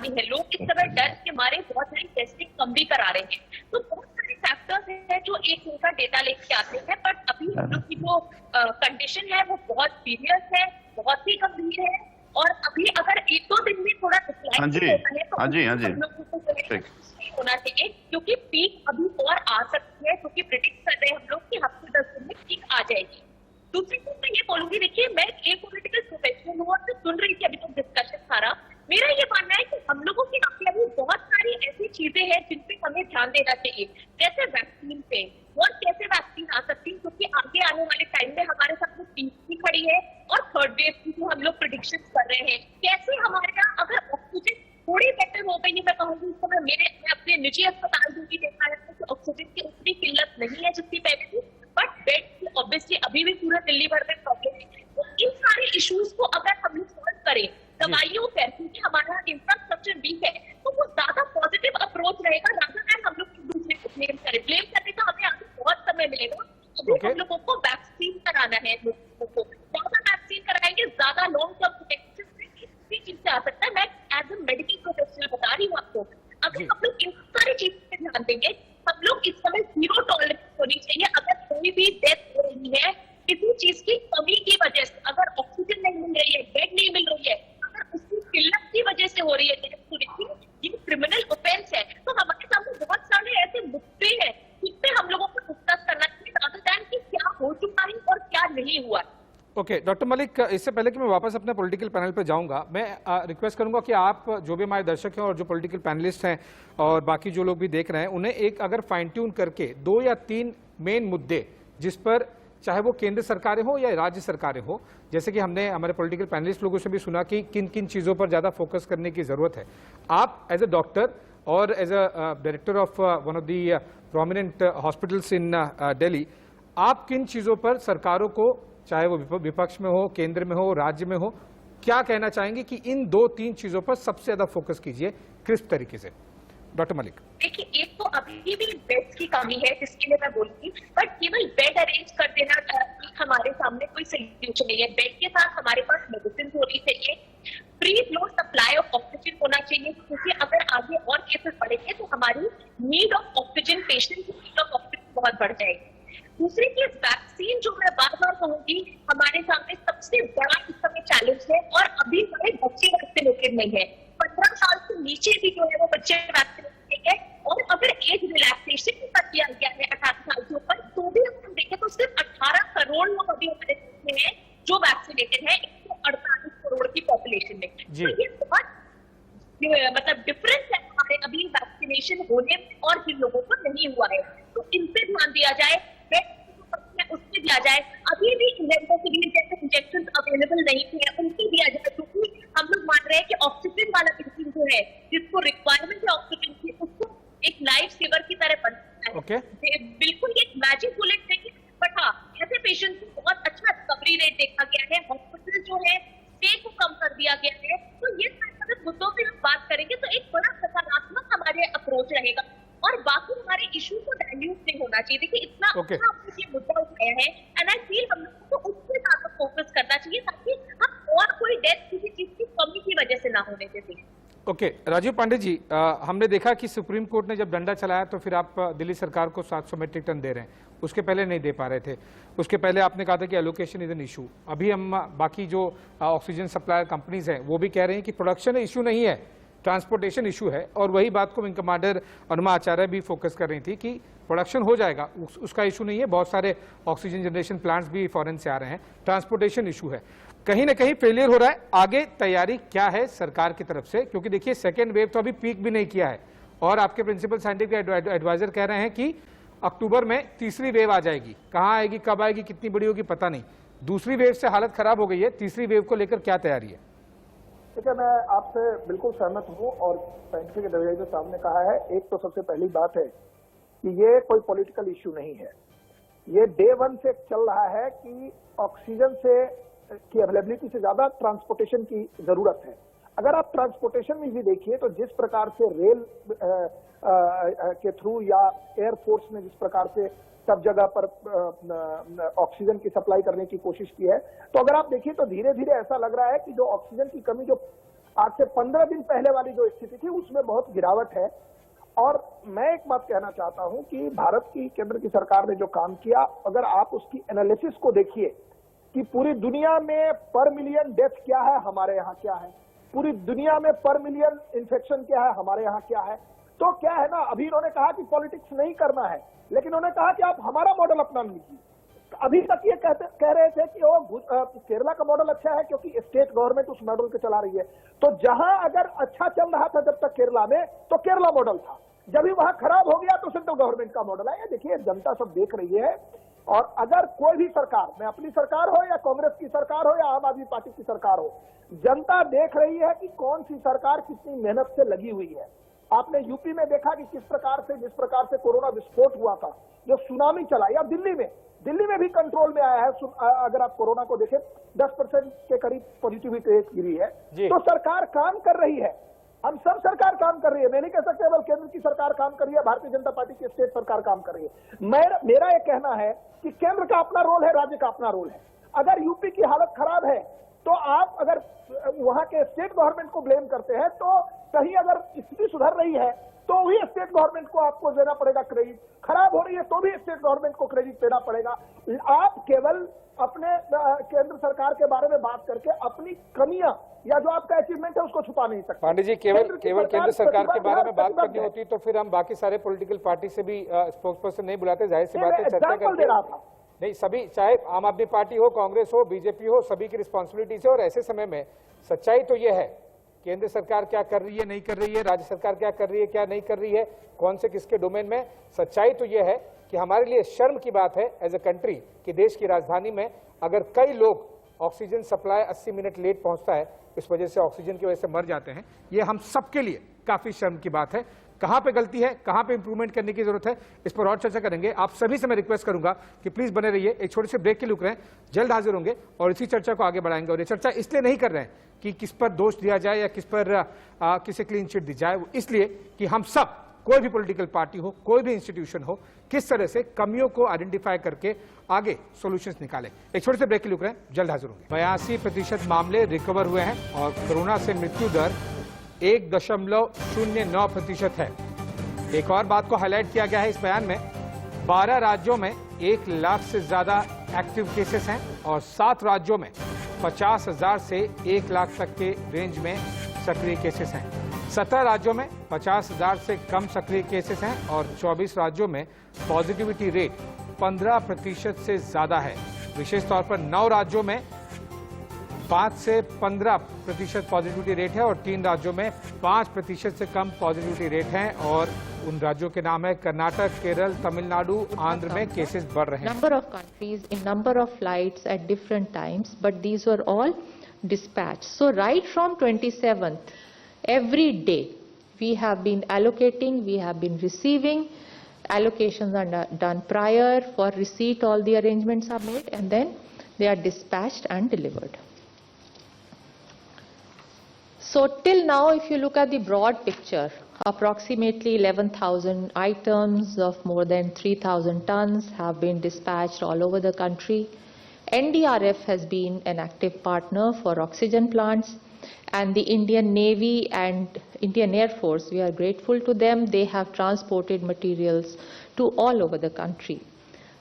S5: है। लोग इस समय डर के मारे बहुत सारी टेस्टिंग कम भी करा रहे हैं। तो बहुत सारे फैक्टर्स हैं जो एक उनका डेटा लेके आते हैं, बट अभी हम लोग की जो कंडीशन है वो बहुत सीरियस है, बहुत ही गंभीर है, और अभी अगर 1-2 दिन में थोड़ा डिक्लाइन होता है तो हम लोगों को होना चाहिए, क्योंकि पीक अभी और आ सकती है, क्योंकि प्रिडिक्ट कर रहे हैं हम लोग कि हफ्ते 10 दिन में पीक आ जाएगी। दूसरी चीज मैं ये बोलूंगी, देखिए, मैं एक पॉलिटिकल प्रोफेशनल हूँ और मैं सुन रही थी अभी तक डिस्कशन सारा। मेरा ये मानना है कि हम लोगों की अभी बहुत सारी ऐसी चीजें हैं जिन पे हमें ध्यान देना चाहिए, जैसे वैक्सीन पे, और कैसे वैक्सीन आ सकती है, क्योंकि आगे आने वाले टाइम में हमारे साथ में तीसरी खड़ी है और थर्ड वेव की जो हम लोग प्रेडिक्शन कर रहे हैं। कैसे हमारे यहाँ अगर ऑक्सीजन थोड़ी बेटर हो गई, मैं कहूंगी इस समय मैं अपने निजी अस्पताल में भी देखा है कि ऑक्सीजन की उतनी किल्लत नहीं है जितनी पहले थी, बट बेड की ऑब्वियसली अभी भी पूरा दिल्ली भर में प्रॉब्लम है। तो इन सारे इश्यूज को अगर हम लोग सॉल्व करें दवाइयों पर, क्योंकि हमारा इंफ्रास्ट्रक्चर वीक है, तो वो ज्यादा पॉजिटिव अप्रोच रहेगा, रादर देन हम लोग एक दूसरे को ब्लेम करें। ब्लेम करने का हमें आगे बहुत समय मिलेगा। अभी हम लोगों को वैक्सीन कराना है, लोगों को ज्यादा वैक्सीन कराएंगे, ज्यादा लॉन्ग टर्म प्रोटेक्शन इसी चीज से आ सकता है। मैं एज ए मेडिकल प्रोफेशनल बता रही हूँ आपको, अगर हम लोग इन सारी चीजों पे ध्यान देंगे, हम लोग इस समय 0 टॉलरेंस होनी चाहिए। अगर कोई भी डेथ हो रही है किसी चीज की कमी की वजह से, अगर ऑक्सीजन नहीं मिल रही है, बेड नहीं मिल रही है, उसकी किल्लत की वजह से हो रही है, ये क्रिमिनल ऑफेंस है। तो हमारे सामने बहुत सारे ऐसे मुद्दे हैं जिन पे हम लोगों को डिस्कस करना चाहिए, rather than कि क्या हो चुका है और क्या नहीं हुआ।
S1: ओके, डॉक्टर मलिक, इससे पहले कि मैं वापस अपने पॉलिटिकल पैनल पे जाऊंगा, मैं रिक्वेस्ट करूंगा कि आप जो भी हमारे दर्शक हैं और जो पॉलिटिकल पैनलिस्ट हैं और बाकी जो लोग भी देख रहे हैं, उन्हें एक अगर फाइन ट्यून करके 2 या 3 मेन मुद्दे जिस पर, चाहे वो केंद्र सरकारें हो या राज्य सरकारें हो, जैसे कि हमने हमारे पॉलिटिकल पैनलिस्ट लोगों से भी सुना कि किन किन चीज़ों पर ज़्यादा फोकस करने की ज़रूरत है, आप एज ए डॉक्टर और as a director of one of the prominent hospitals in Delhi, आप किन चीज़ों पर सरकारों को, चाहे वो विपक्ष में हो, केंद्र में हो, राज्य में हो, क्या कहना चाहेंगे कि इन 2-3 चीज़ों पर सबसे ज़्यादा फोकस कीजिए क्रिस्प तरीके से? डॉक्टर मलिक,
S5: देखिए, एक तो अभी भी बेड्स की कमी है जिसके लिए मैं बोलूंगी, बट केवल बेड अरेंज कर देना हमारे सामने कोई सोल्यूशन नहीं है। बेड के साथ हमारे पास मेडिसिन होनी चाहिए, free flow supply of oxygen होना चाहिए, क्योंकि अगर आगे और केसेस बढ़ेंगे तो हमारी नीड ऑफ ऑक्सीजन, पेशेंट की नीड ऑफ ऑक्सीजन बहुत बढ़ जाएगी। दूसरी चीज वैक्सीन, जो मैं बार बार कहूंगी, हमारे सामने सबसे सबसे बड़ा इस समय चैलेंज है। और अभी हमारे बच्चे वैक्सीनेटेड नहीं है, 15 साल से नीचे भी जो है वो बच्चे वैक्सीनेटेड है। और अगर एज रिलैक्सेशन कर दिया गया है 18 साल के ऊपर, तो भी हम देखें तो सिर्फ 18 करोड़ लोग अभी हमारे देश में हैं जो वैक्सीनेटेड है 148 करोड़ की पॉपुलेशन में। तो ये बहुत मतलब डिफरेंस है हमारे अभी वैक्सीनेशन होने में और जिन लोगों को नहीं हुआ है। तो इन पे ध्यान दिया जाए, उससे दिया जाए। अभी भी रेमडेसिविर जैसे इंजेक्शन अवेलेबल नहीं थे, उनसे दिया जाए, क्योंकि हम लोग मान रहे हैं कि ऑक्सीजन वाला मेडिसिन जो है, जिसको रिक्वायरमेंट है ऑक्सीजन की, उसको एक लाइफ सेवर की तरह बनता है। बिल्कुल ये मैजिक बुलेट नहीं, बट हाँ ऐसे पेशेंट को बहुत अच्छा रिकवरी रेट देखा गया है। हॉस्पिटल जो है स्टे को कम कर दिया गया है। तो ये सारे मुद्दों पे हम बात करेंगे तो एक बड़ा सकारात्मक हमारे अप्रोच रहेगा। और बाकी हमारे इशू को डाइल्यूट नहीं होना चाहिए। देखिए इतना अच्छा आपने ये मुद्दा उठाया है, एंड आई फील हम लोगों को उससे ज्यादा फोकस करना चाहिए ताकि हम और कोई डेथ किसी चीज की कमी की वजह से ना होने देते।
S1: ओके, राजीव पांडे जी, हमने देखा कि सुप्रीम कोर्ट ने जब डंडा चलाया तो फिर आप दिल्ली सरकार को 700 मीट्रिक टन दे रहे हैं, उसके पहले नहीं दे पा रहे थे। उसके पहले आपने कहा था कि एलोकेशन इज एन इशू। अभी हम बाकी जो ऑक्सीजन सप्लायर कंपनीज हैं वो भी कह रहे हैं कि प्रोडक्शन इशू नहीं है, ट्रांसपोर्टेशन इशू है। और वही बात को विंग कमांडर अनुमा आचार्य भी फोकस कर रही थी कि प्रोडक्शन हो जाएगा, उसका इशू नहीं है। बहुत सारे ऑक्सीजन जनरेशन प्लांट्स भी फॉरेन से आ रहे हैं, ट्रांसपोर्टेशन इशू है। कहीं ना कहीं फेलियर हो रहा है। आगे तैयारी क्या है सरकार की तरफ से, क्योंकि देखिए सेकेंड वेव तो अभी पीक भी नहीं किया है और आपके प्रिंसिपल साइंटिफिक एडवाइजर कह रहे हैं कि अक्टूबर में तीसरी वेव आ जाएगी। कहां आएगी, कब आएगी, कितनी बड़ी होगी पता नहीं। दूसरी वेव से हालत खराब हो गई है, तीसरी वेव को लेकर क्या तैयारी है?
S4: देखिए, मैं आपसे बिल्कुल सहमत हूं और साइंटिफिक एडवाइजर साहब ने कहा है, एक तो सबसे पहली बात है कि ये कोई पॉलिटिकल इश्यू नहीं है। ये डे वन से चल रहा है कि ऑक्सीजन से की अवेलेबिलिटी से ज्यादा ट्रांसपोर्टेशन की जरूरत है। अगर आप ट्रांसपोर्टेशन में भी देखिए तो जिस प्रकार से रेल के थ्रू या एयरफोर्स ने जिस प्रकार से सब जगह पर ऑक्सीजन की सप्लाई करने की कोशिश की है, तो अगर आप देखिए तो धीरे धीरे ऐसा लग रहा है कि जो ऑक्सीजन की कमी जो आज से 15 दिन पहले वाली जो स्थिति थी उसमें बहुत गिरावट है। और मैं एक बात कहना चाहता हूं कि भारत की केंद्र की सरकार ने जो काम किया, अगर आप उसकी एनालिसिस को देखिए कि पूरी दुनिया में पर मिलियन डेथ क्या है, हमारे यहाँ क्या है, पूरी दुनिया में पर मिलियन इन्फेक्शन क्या है, हमारे यहाँ क्या है। तो क्या है ना, अभी इन्होंने कहा कि पॉलिटिक्स नहीं करना है, लेकिन उन्होंने कहा कि आप हमारा मॉडल अपना लीजिए। अभी तक ये कह रहे थे कि वो केरला का मॉडल अच्छा है क्योंकि स्टेट गवर्नमेंट उस मॉडल को चला रही है। तो जहां अगर अच्छा चल रहा था जब तक केरला में, तो केरला मॉडल था। जब भी वहां खराब हो गया तो सेंट्रल गवर्नमेंट का मॉडल है। देखिए, जनता सब देख रही है। और अगर कोई भी सरकार, मैं अपनी सरकार हो या कांग्रेस की सरकार हो या आम आदमी पार्टी की सरकार हो, जनता देख रही है कि कौन सी सरकार कितनी मेहनत से लगी हुई है। आपने यूपी में देखा कि जिस प्रकार से कोरोना विस्फोट हुआ था, जो सुनामी चला, या दिल्ली में भी कंट्रोल में आया है। अगर आप कोरोना को देखें 10% के करीब पॉजिटिविटी रेट गिरी है। तो सरकार काम कर रही है, हम सब सरकार काम कर रही है। मैं नहीं कह सकता केवल केंद्र की सरकार काम कर रही है, भारतीय जनता पार्टी की स्टेट सरकार काम कर रही है। मेरा यह कहना है कि केंद्र का अपना रोल है, राज्य का अपना रोल है। अगर यूपी की हालत खराब है तो आप अगर वहां के स्टेट गवर्नमेंट को ब्लेम करते हैं, तो कहीं अगर स्थिति सुधर रही है तो वही स्टेट गवर्नमेंट को आपको देना पड़ेगा क्रेडिट, खराब हो रही है तो भी स्टेट गवर्नमेंट को क्रेडिट देना पड़ेगा। आप केवल अपने केंद्र सरकार के बारे में बात करके अपनी कमियां या जो आपका अचीवमेंट है उसको छुपा नहीं सकते।
S1: पांडे जी, केवल केंद्र सरकार के बारे में बात करनी होती तो फिर हम बाकी सारे पॉलिटिकल पार्टी से भी स्पोक्स पर्सन नहीं बुलाते। जाहिर सी बात है, चर्चा करते
S4: दे रहा था।
S1: नहीं, सभी, चाहे आम आदमी पार्टी हो, कांग्रेस हो, बीजेपी हो, सभी की रिस्पॉन्सिबिलिटीज है। और ऐसे समय में सच्चाई तो यह है, केंद्र सरकार क्या कर रही है, नहीं कर रही है, राज्य सरकार क्या कर रही है, क्या नहीं कर रही है, कौन से किसके डोमेन में। सच्चाई तो यह है कि हमारे लिए शर्म की बात है एज ए कंट्री कि देश की राजधानी में अगर कई लोग ऑक्सीजन सप्लाई 80 मिनट लेट पहुंचता है, इस वजह से ऑक्सीजन की वजह से मर जाते हैं। ये हम सबके लिए काफी शर्म की बात है। कहां पे गलती है, कहां पे इंप्रूवमेंट करने की जरूरत है, इस पर और चर्चा करेंगे। आप सभी से मैं रिक्वेस्ट करूंगा कि प्लीज बने रहिए, एक छोटे से ब्रेक के लिए रुक रहे हैं, जल्द हाजिर होंगे और इसी चर्चा को आगे बढ़ाएंगे। और ये चर्चा इसलिए नहीं कर रहे हैं कि किस पर दोष दिया जाए या किस पर किसे क्लीन चिट दी जाए, वो इसलिए कि हम सब, कोई भी पॉलिटिकल पार्टी हो, कोई भी इंस्टीट्यूशन हो, किस तरह से कमियों को आइडेंटिफाई करके आगे सॉल्यूशंस निकाले। एक छोटे से ब्रेक के लिए रुक रहे हैं, जल्द हाजिर होंगे। 82% मामले रिकवर हुए हैं और कोरोना से मृत्यु दर 1.09% है। एक और बात को हाईलाइट किया गया है इस बयान में, 12 राज्यों में 1 लाख से ज्यादा एक्टिव केसेस हैं और 7 राज्यों में 50,000 से 1 लाख तक के रेंज में सक्रिय केसेस हैं। 17 राज्यों में 50,000 से कम सक्रिय केसेस हैं और 24 राज्यों में पॉजिटिविटी रेट 15% से ज्यादा है। विशेष तौर पर 9 राज्यों में 5 से 15% पॉजिटिविटी रेट है और 3 राज्यों में 5% से कम पॉजिटिविटी रेट है और उन राज्यों के नाम है कर्नाटक, केरल, तमिलनाडु, आंध्र में केसेस बढ़ रहे हैं।
S6: Number of countries in number of flights at different times, but these were all dispatched. So right from 27th, every day we have been allocating, we have been receiving. Allocations are done prior for receipt, all the arrangements are made and then they are dispatched and delivered. So till now, if you look at the broad picture, approximately 11,000 items of more than 3,000 tons have been dispatched all over the country. NDRF has been an active partner for oxygen plants, and the Indian Navy and Indian Air Force, we are grateful to them. They have transported materials to all over the country.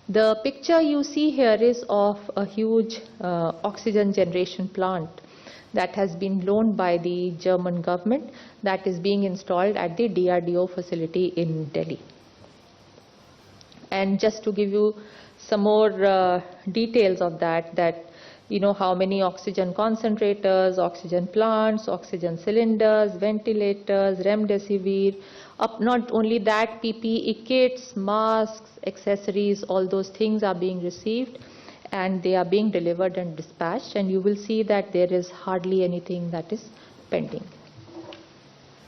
S6: The picture you see here is of a huge oxygen generation plant that has been loaned by the German government that is being installed at the DRDO facility in Delhi. And just to give you some more details of that you know how many oxygen concentrators, oxygen plants, oxygen cylinders, ventilators, remdesivir, not only that, PPE kits, masks, accessories, all those things are being received and they are being delivered and dispatched, and you will see that there is hardly anything that is pending.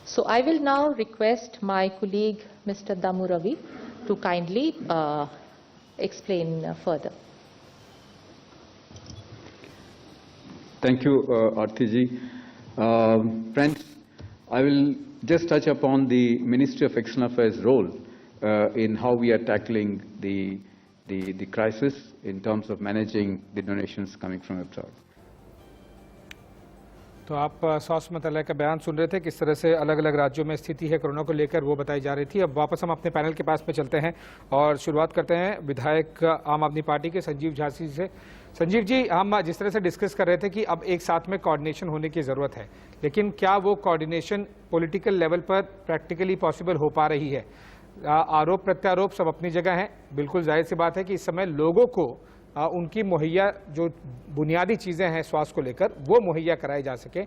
S6: So I will now request my colleague Mr. Damu Ravi to kindly explain further.
S7: Thank you, Aarti ji. Friends, I will just touch upon the Ministry of External Affairs role in how we are tackling the crisis in terms of managing the donations coming from abroad.
S1: तो आप स्वास्थ्य मंत्रालय का बयान सुन रहे थे, किस तरह से अलग अलग राज्यों में स्थिति है कोरोना को लेकर, वो बताई जा रही थी। अब वापस हम अपने पैनल के पास में चलते हैं और शुरुआत करते हैं विधायक आम आदमी पार्टी के संजीव झांसी से। संजीव जी, हम जिस तरह से डिस्कस कर रहे थे कि अब एक साथ में कोऑर्डिनेशन होने की ज़रूरत है, लेकिन क्या वो कोऑर्डिनेशन पॉलिटिकल लेवल पर प्रैक्टिकली पॉसिबल हो पा रही है? आरोप प्रत्यारोप सब अपनी जगह हैं, बिल्कुल जाहिर सी बात है कि इस समय लोगों को उनकी मुहैया जो बुनियादी चीज़ें हैं स्वास्थ्य को लेकर वो मुहैया कराई जा सके।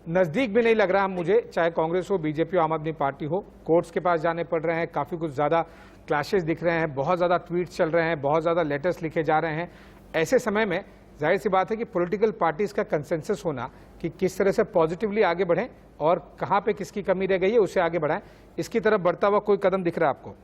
S1: नज़दीक भी नहीं लग रहा मुझे, चाहे कांग्रेस हो, बीजेपी हो, आम आदमी पार्टी हो, कोर्ट्स के पास जाने पड़ रहे हैं, काफ़ी कुछ ज़्यादा क्लैशेस दिख रहे हैं, बहुत ज़्यादा ट्वीट्स चल रहे हैं, बहुत ज़्यादा लेटर्स लिखे जा रहे हैं। ऐसे समय में जाहिर सी बात है कि पॉलिटिकल पार्टीज़ का कंसेंसस होना कि किस तरह से पॉजिटिवली आगे बढ़ें और कहाँ पे किसकी कमी रह गई है उसे आगे बढ़ाएं, इसकी तरफ बढ़ता हुआ कोई कदम दिख रहा है आपको?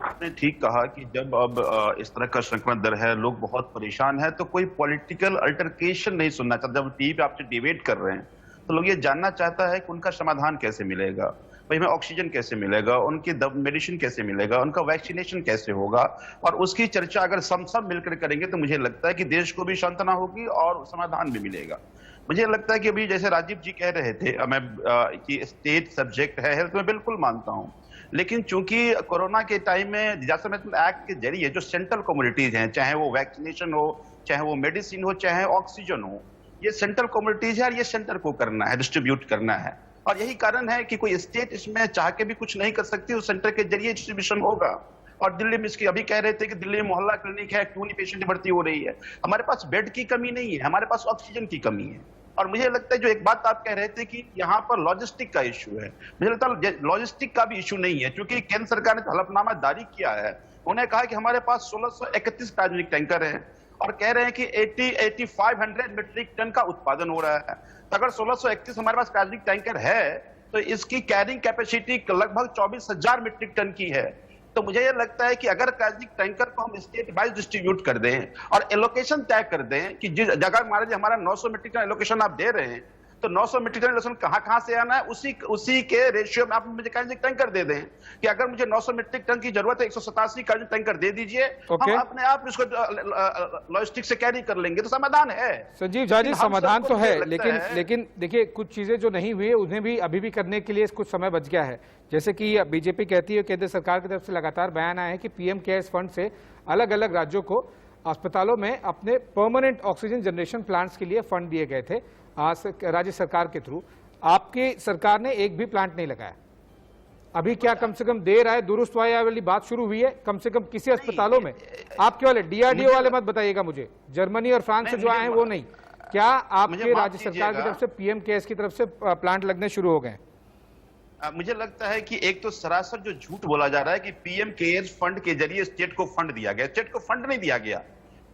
S2: आपने ठीक कहा कि जब अब इस तरह का संक्रमण दर है, लोग बहुत परेशान हैं, तो कोई पॉलिटिकल अल्टरकेशन नहीं सुनना चाहता। जब टीवी पे आपसे डिबेट कर रहे हैं तो लोग ये जानना चाहता है कि उनका समाधान कैसे मिलेगा, भाई हमें ऑक्सीजन कैसे मिलेगा, उनकी मेडिसिन कैसे मिलेगा, उनका वैक्सीनेशन कैसे होगा, और उसकी चर्चा अगर सब मिलकर करेंगे तो मुझे लगता है कि देश को भी सांत्वना होगी और समाधान भी मिलेगा। मुझे लगता है कि अभी जैसे राजीव जी कह रहे थे कि स्टेट सब्जेक्ट है हेल्थ में, बिल्कुल मानता हूं, लेकिन चूंकि कोरोना के टाइम में डिजास्टर मैनेजमेंट एक्ट के जरिए जो सेंट्रल कम्युनिटीज हैं, चाहे वो वैक्सीनेशन हो, चाहे वो मेडिसिन हो, चाहे ऑक्सीजन हो, ये सेंट्रल कम्युनिटीज है और ये सेंटर को करना है, डिस्ट्रीब्यूट करना है। और यही कारण है कि कोई स्टेट इसमें चाह के भी कुछ नहीं कर सकती, उस सेंटर के जरिए डिस्ट्रीब्यूशन होगा। और दिल्ली में इसकी अभी कह रहे थे कि दिल्ली में मोहल्ला क्लिनिक है, क्यों नहीं पेशेंट भर्ती हो रही है? हमारे पास बेड की कमी नहीं है, हमारे पास ऑक्सीजन की कमी है। और मुझे लगता है जो एक बात आप कह रहे थे कि यहाँ पर लॉजिस्टिक का इश्यू है, मुझे लगता है लॉजिस्टिक का भी इश्यू नहीं है, क्योंकि केंद्र सरकार ने हलफनामा जारी किया है। उन्होंने कहा कि हमारे पास 1631 क्रायोजेनिक टैंकर हैं और कह रहे हैं कि 8500 मीट्रिक टन का उत्पादन हो रहा है। तो अगर 1631 हमारे पास क्रायोजेनिक टैंकर है तो इसकी कैरिंग कैपेसिटी लगभग 24,000 मीट्रिक टन की है। तो मुझे ये लगता है कि अगर क्रायोजेनिक टैंकर को हम स्टेट वाइज डिस्ट्रीब्यूट कर दें और एलोकेशन तय कर दें कि जिस जगह मान लीजिए हमारा 900 मीट्रिक टन एलोकेशन आप दे रहे हैं, तो 900 मीट्रिक टन एलोकेशन कहां से आना है, उसी के रेशियो में आप मुझे क्रायोजेनिक टैंकर दे दें कि अगर मुझे 900 मीट्रिक टन की जरूरत है, 187 क्रायोजेनिक टैंकर दे दीजिए, हम अपने आप इसको लॉजिस्टिक से कैरी कर लेंगे, तो समाधान है।
S1: संजीव झा जी, समाधान तो है, लेकिन देखिए कुछ चीजें जो नहीं हुई है उन्हें भी अभी भी करने के लिए कुछ समय बच गया है। जैसे कि बीजेपी कहती है, केंद्र सरकार की तरफ से लगातार बयान आया है कि पीएम केयर्स फंड से अलग अलग राज्यों को अस्पतालों में अपने परमानेंट ऑक्सीजन जनरेशन प्लांट्स के लिए फंड दिए गए थे राज्य सरकार के थ्रू। आपकी सरकार ने एक भी प्लांट नहीं लगाया। अभी क्या कम से कम देर आए दुरुस्त वाली बात शुरू हुई है कम से कम किसी अस्पतालों में? आप केवल डीआरडीओ वाले मत बताइएगा मुझे, जर्मनी और फ्रांस से जो आए हैं वो नहीं। क्या आपके राज्य सरकार की तरफ से पीएम केयर्स की तरफ से प्लांट लगने शुरू हो गए?
S2: मुझे लगता है कि एक तो सरासर जो झूठ बोला जा रहा है कि पीएम केयर्स फंड के जरिए स्टेट को फंड दिया गया। स्टेट को फंड नहीं दिया गया।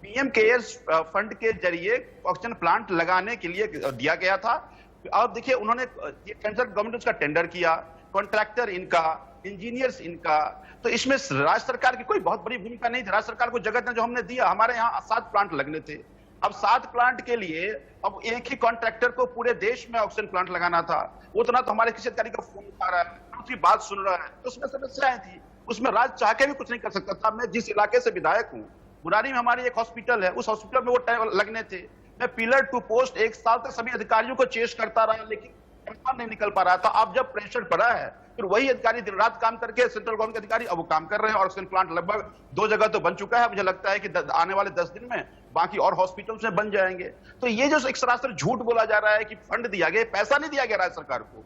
S2: पीएम केयर्स फंड के जरिए ऑक्सीजन प्लांट लगाने के लिए दिया गया था। अब देखिए उन्होंने सेंट्रल गवर्नमेंट उसका टेंडर किया, कॉन्ट्रैक्टर इनका, इंजीनियर्स इनका, तो इसमें राज्य सरकार की कोई बहुत बड़ी भूमिका नहीं थी। राज्य सरकार को जगह जो हमने दिया, हमारे यहाँ 7 प्लांट लगने थे। अब 7 प्लांट के लिए अब एक ही कॉन्ट्रैक्टर को पूरे देश में ऑक्सीजन प्लांट लगाना था। उतना तो हमारे किसी अधिकारी का फोन उठा रहा है, उसकी बात सुन रहा है, तो उसमें समस्याएं थी। उसमें राज्य चाह के भी कुछ नहीं कर सकता था। मैं जिस इलाके से विधायक हूँ, मुरारी में हमारी एक हॉस्पिटल है, उस हॉस्पिटल में वो लगने थे। मैं पिलर टू पोस्ट 1 साल तक सभी अधिकारियों को चेस करता रहा, लेकिन नहीं निकल पा रहा था। अब जब प्रेशर पड़ा है, फिर वही अधिकारी दिन रात काम करके, सेंट्रल गवर्नमेंट के अधिकारी अब वो काम कर रहे हैं। ऑक्सीजन प्लांट लगभग 2 जगह तो बन चुका है। मुझे लगता है कि आने वाले 10 दिन में बाकी और हॉस्पिटल्स में बन जाएंगे। तो ये जो एक सरासर झूठ बोला जा रहा है कि फंड दिया गया, पैसा नहीं दिया गया राज्य सरकार को।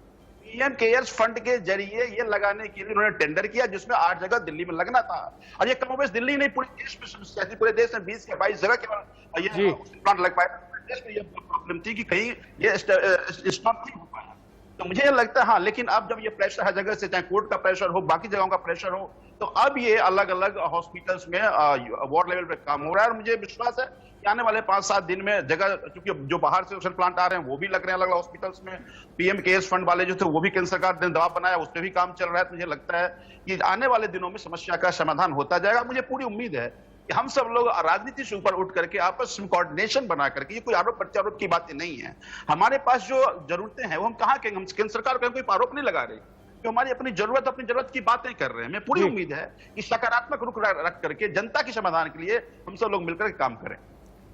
S2: पीएम केयर्स फंड के जरिए ये लगाने के लिए उन्होंने टेंडर किया, जिसमें 8 जगह दिल्ली में लगना था। और ये कमोबेश दिल्ली नहीं, पूरे देश में समस्या थी। पूरे देश में 20 या 22 जगह केवल ये प्लांट लग पाया। देश में ये प्रॉब्लम थी कि कहीं ये स्टॉप नहीं हो पाया। तो मुझे ये लगता है हाँ, लेकिन अब जब ये प्रेशर हर जगह से, चाहे कोर्ट का प्रेशर हो, बाकी जगहों का प्रेशर हो, तो अब ये अलग अलग हॉस्पिटल्स में वार्ड लेवल पे काम हो रहा है। और मुझे विश्वास है कि आने वाले 5-7 दिन में जगह, क्योंकि जो बाहर से ऑक्सीजन प्लांट आ रहे हैं वो भी लग रहे हैं अलग अलग हॉस्पिटल्स में। पीएम केयर्स फंड वाले जो थे वो भी केंद्र सरकार ने दबाव बनाया, उस पर भी काम चल रहा है। तो मुझे लगता है कि आने वाले दिनों में समस्या का समाधान होता जाएगा। मुझे पूरी उम्मीद है कि हम सब लोग राजनीति से ऊपर उठ करके आपस में कोऑर्डिनेशन बना करके, ये कोई आरोप प्रत्यारोप की बातें नहीं है। हमारे पास जो जरूरतें हैं वो हम कहाँ कहेंगे? हम केंद्र सरकार को कोई आरोप नहीं लगा रहे, जो हमारी अपनी जरूरत की बातें कर रहे हैं। मैं पूरी उम्मीद है कि सकारात्मक रुख रख करके जनता के समाधान के लिए हम सब लोग मिलकर काम करें।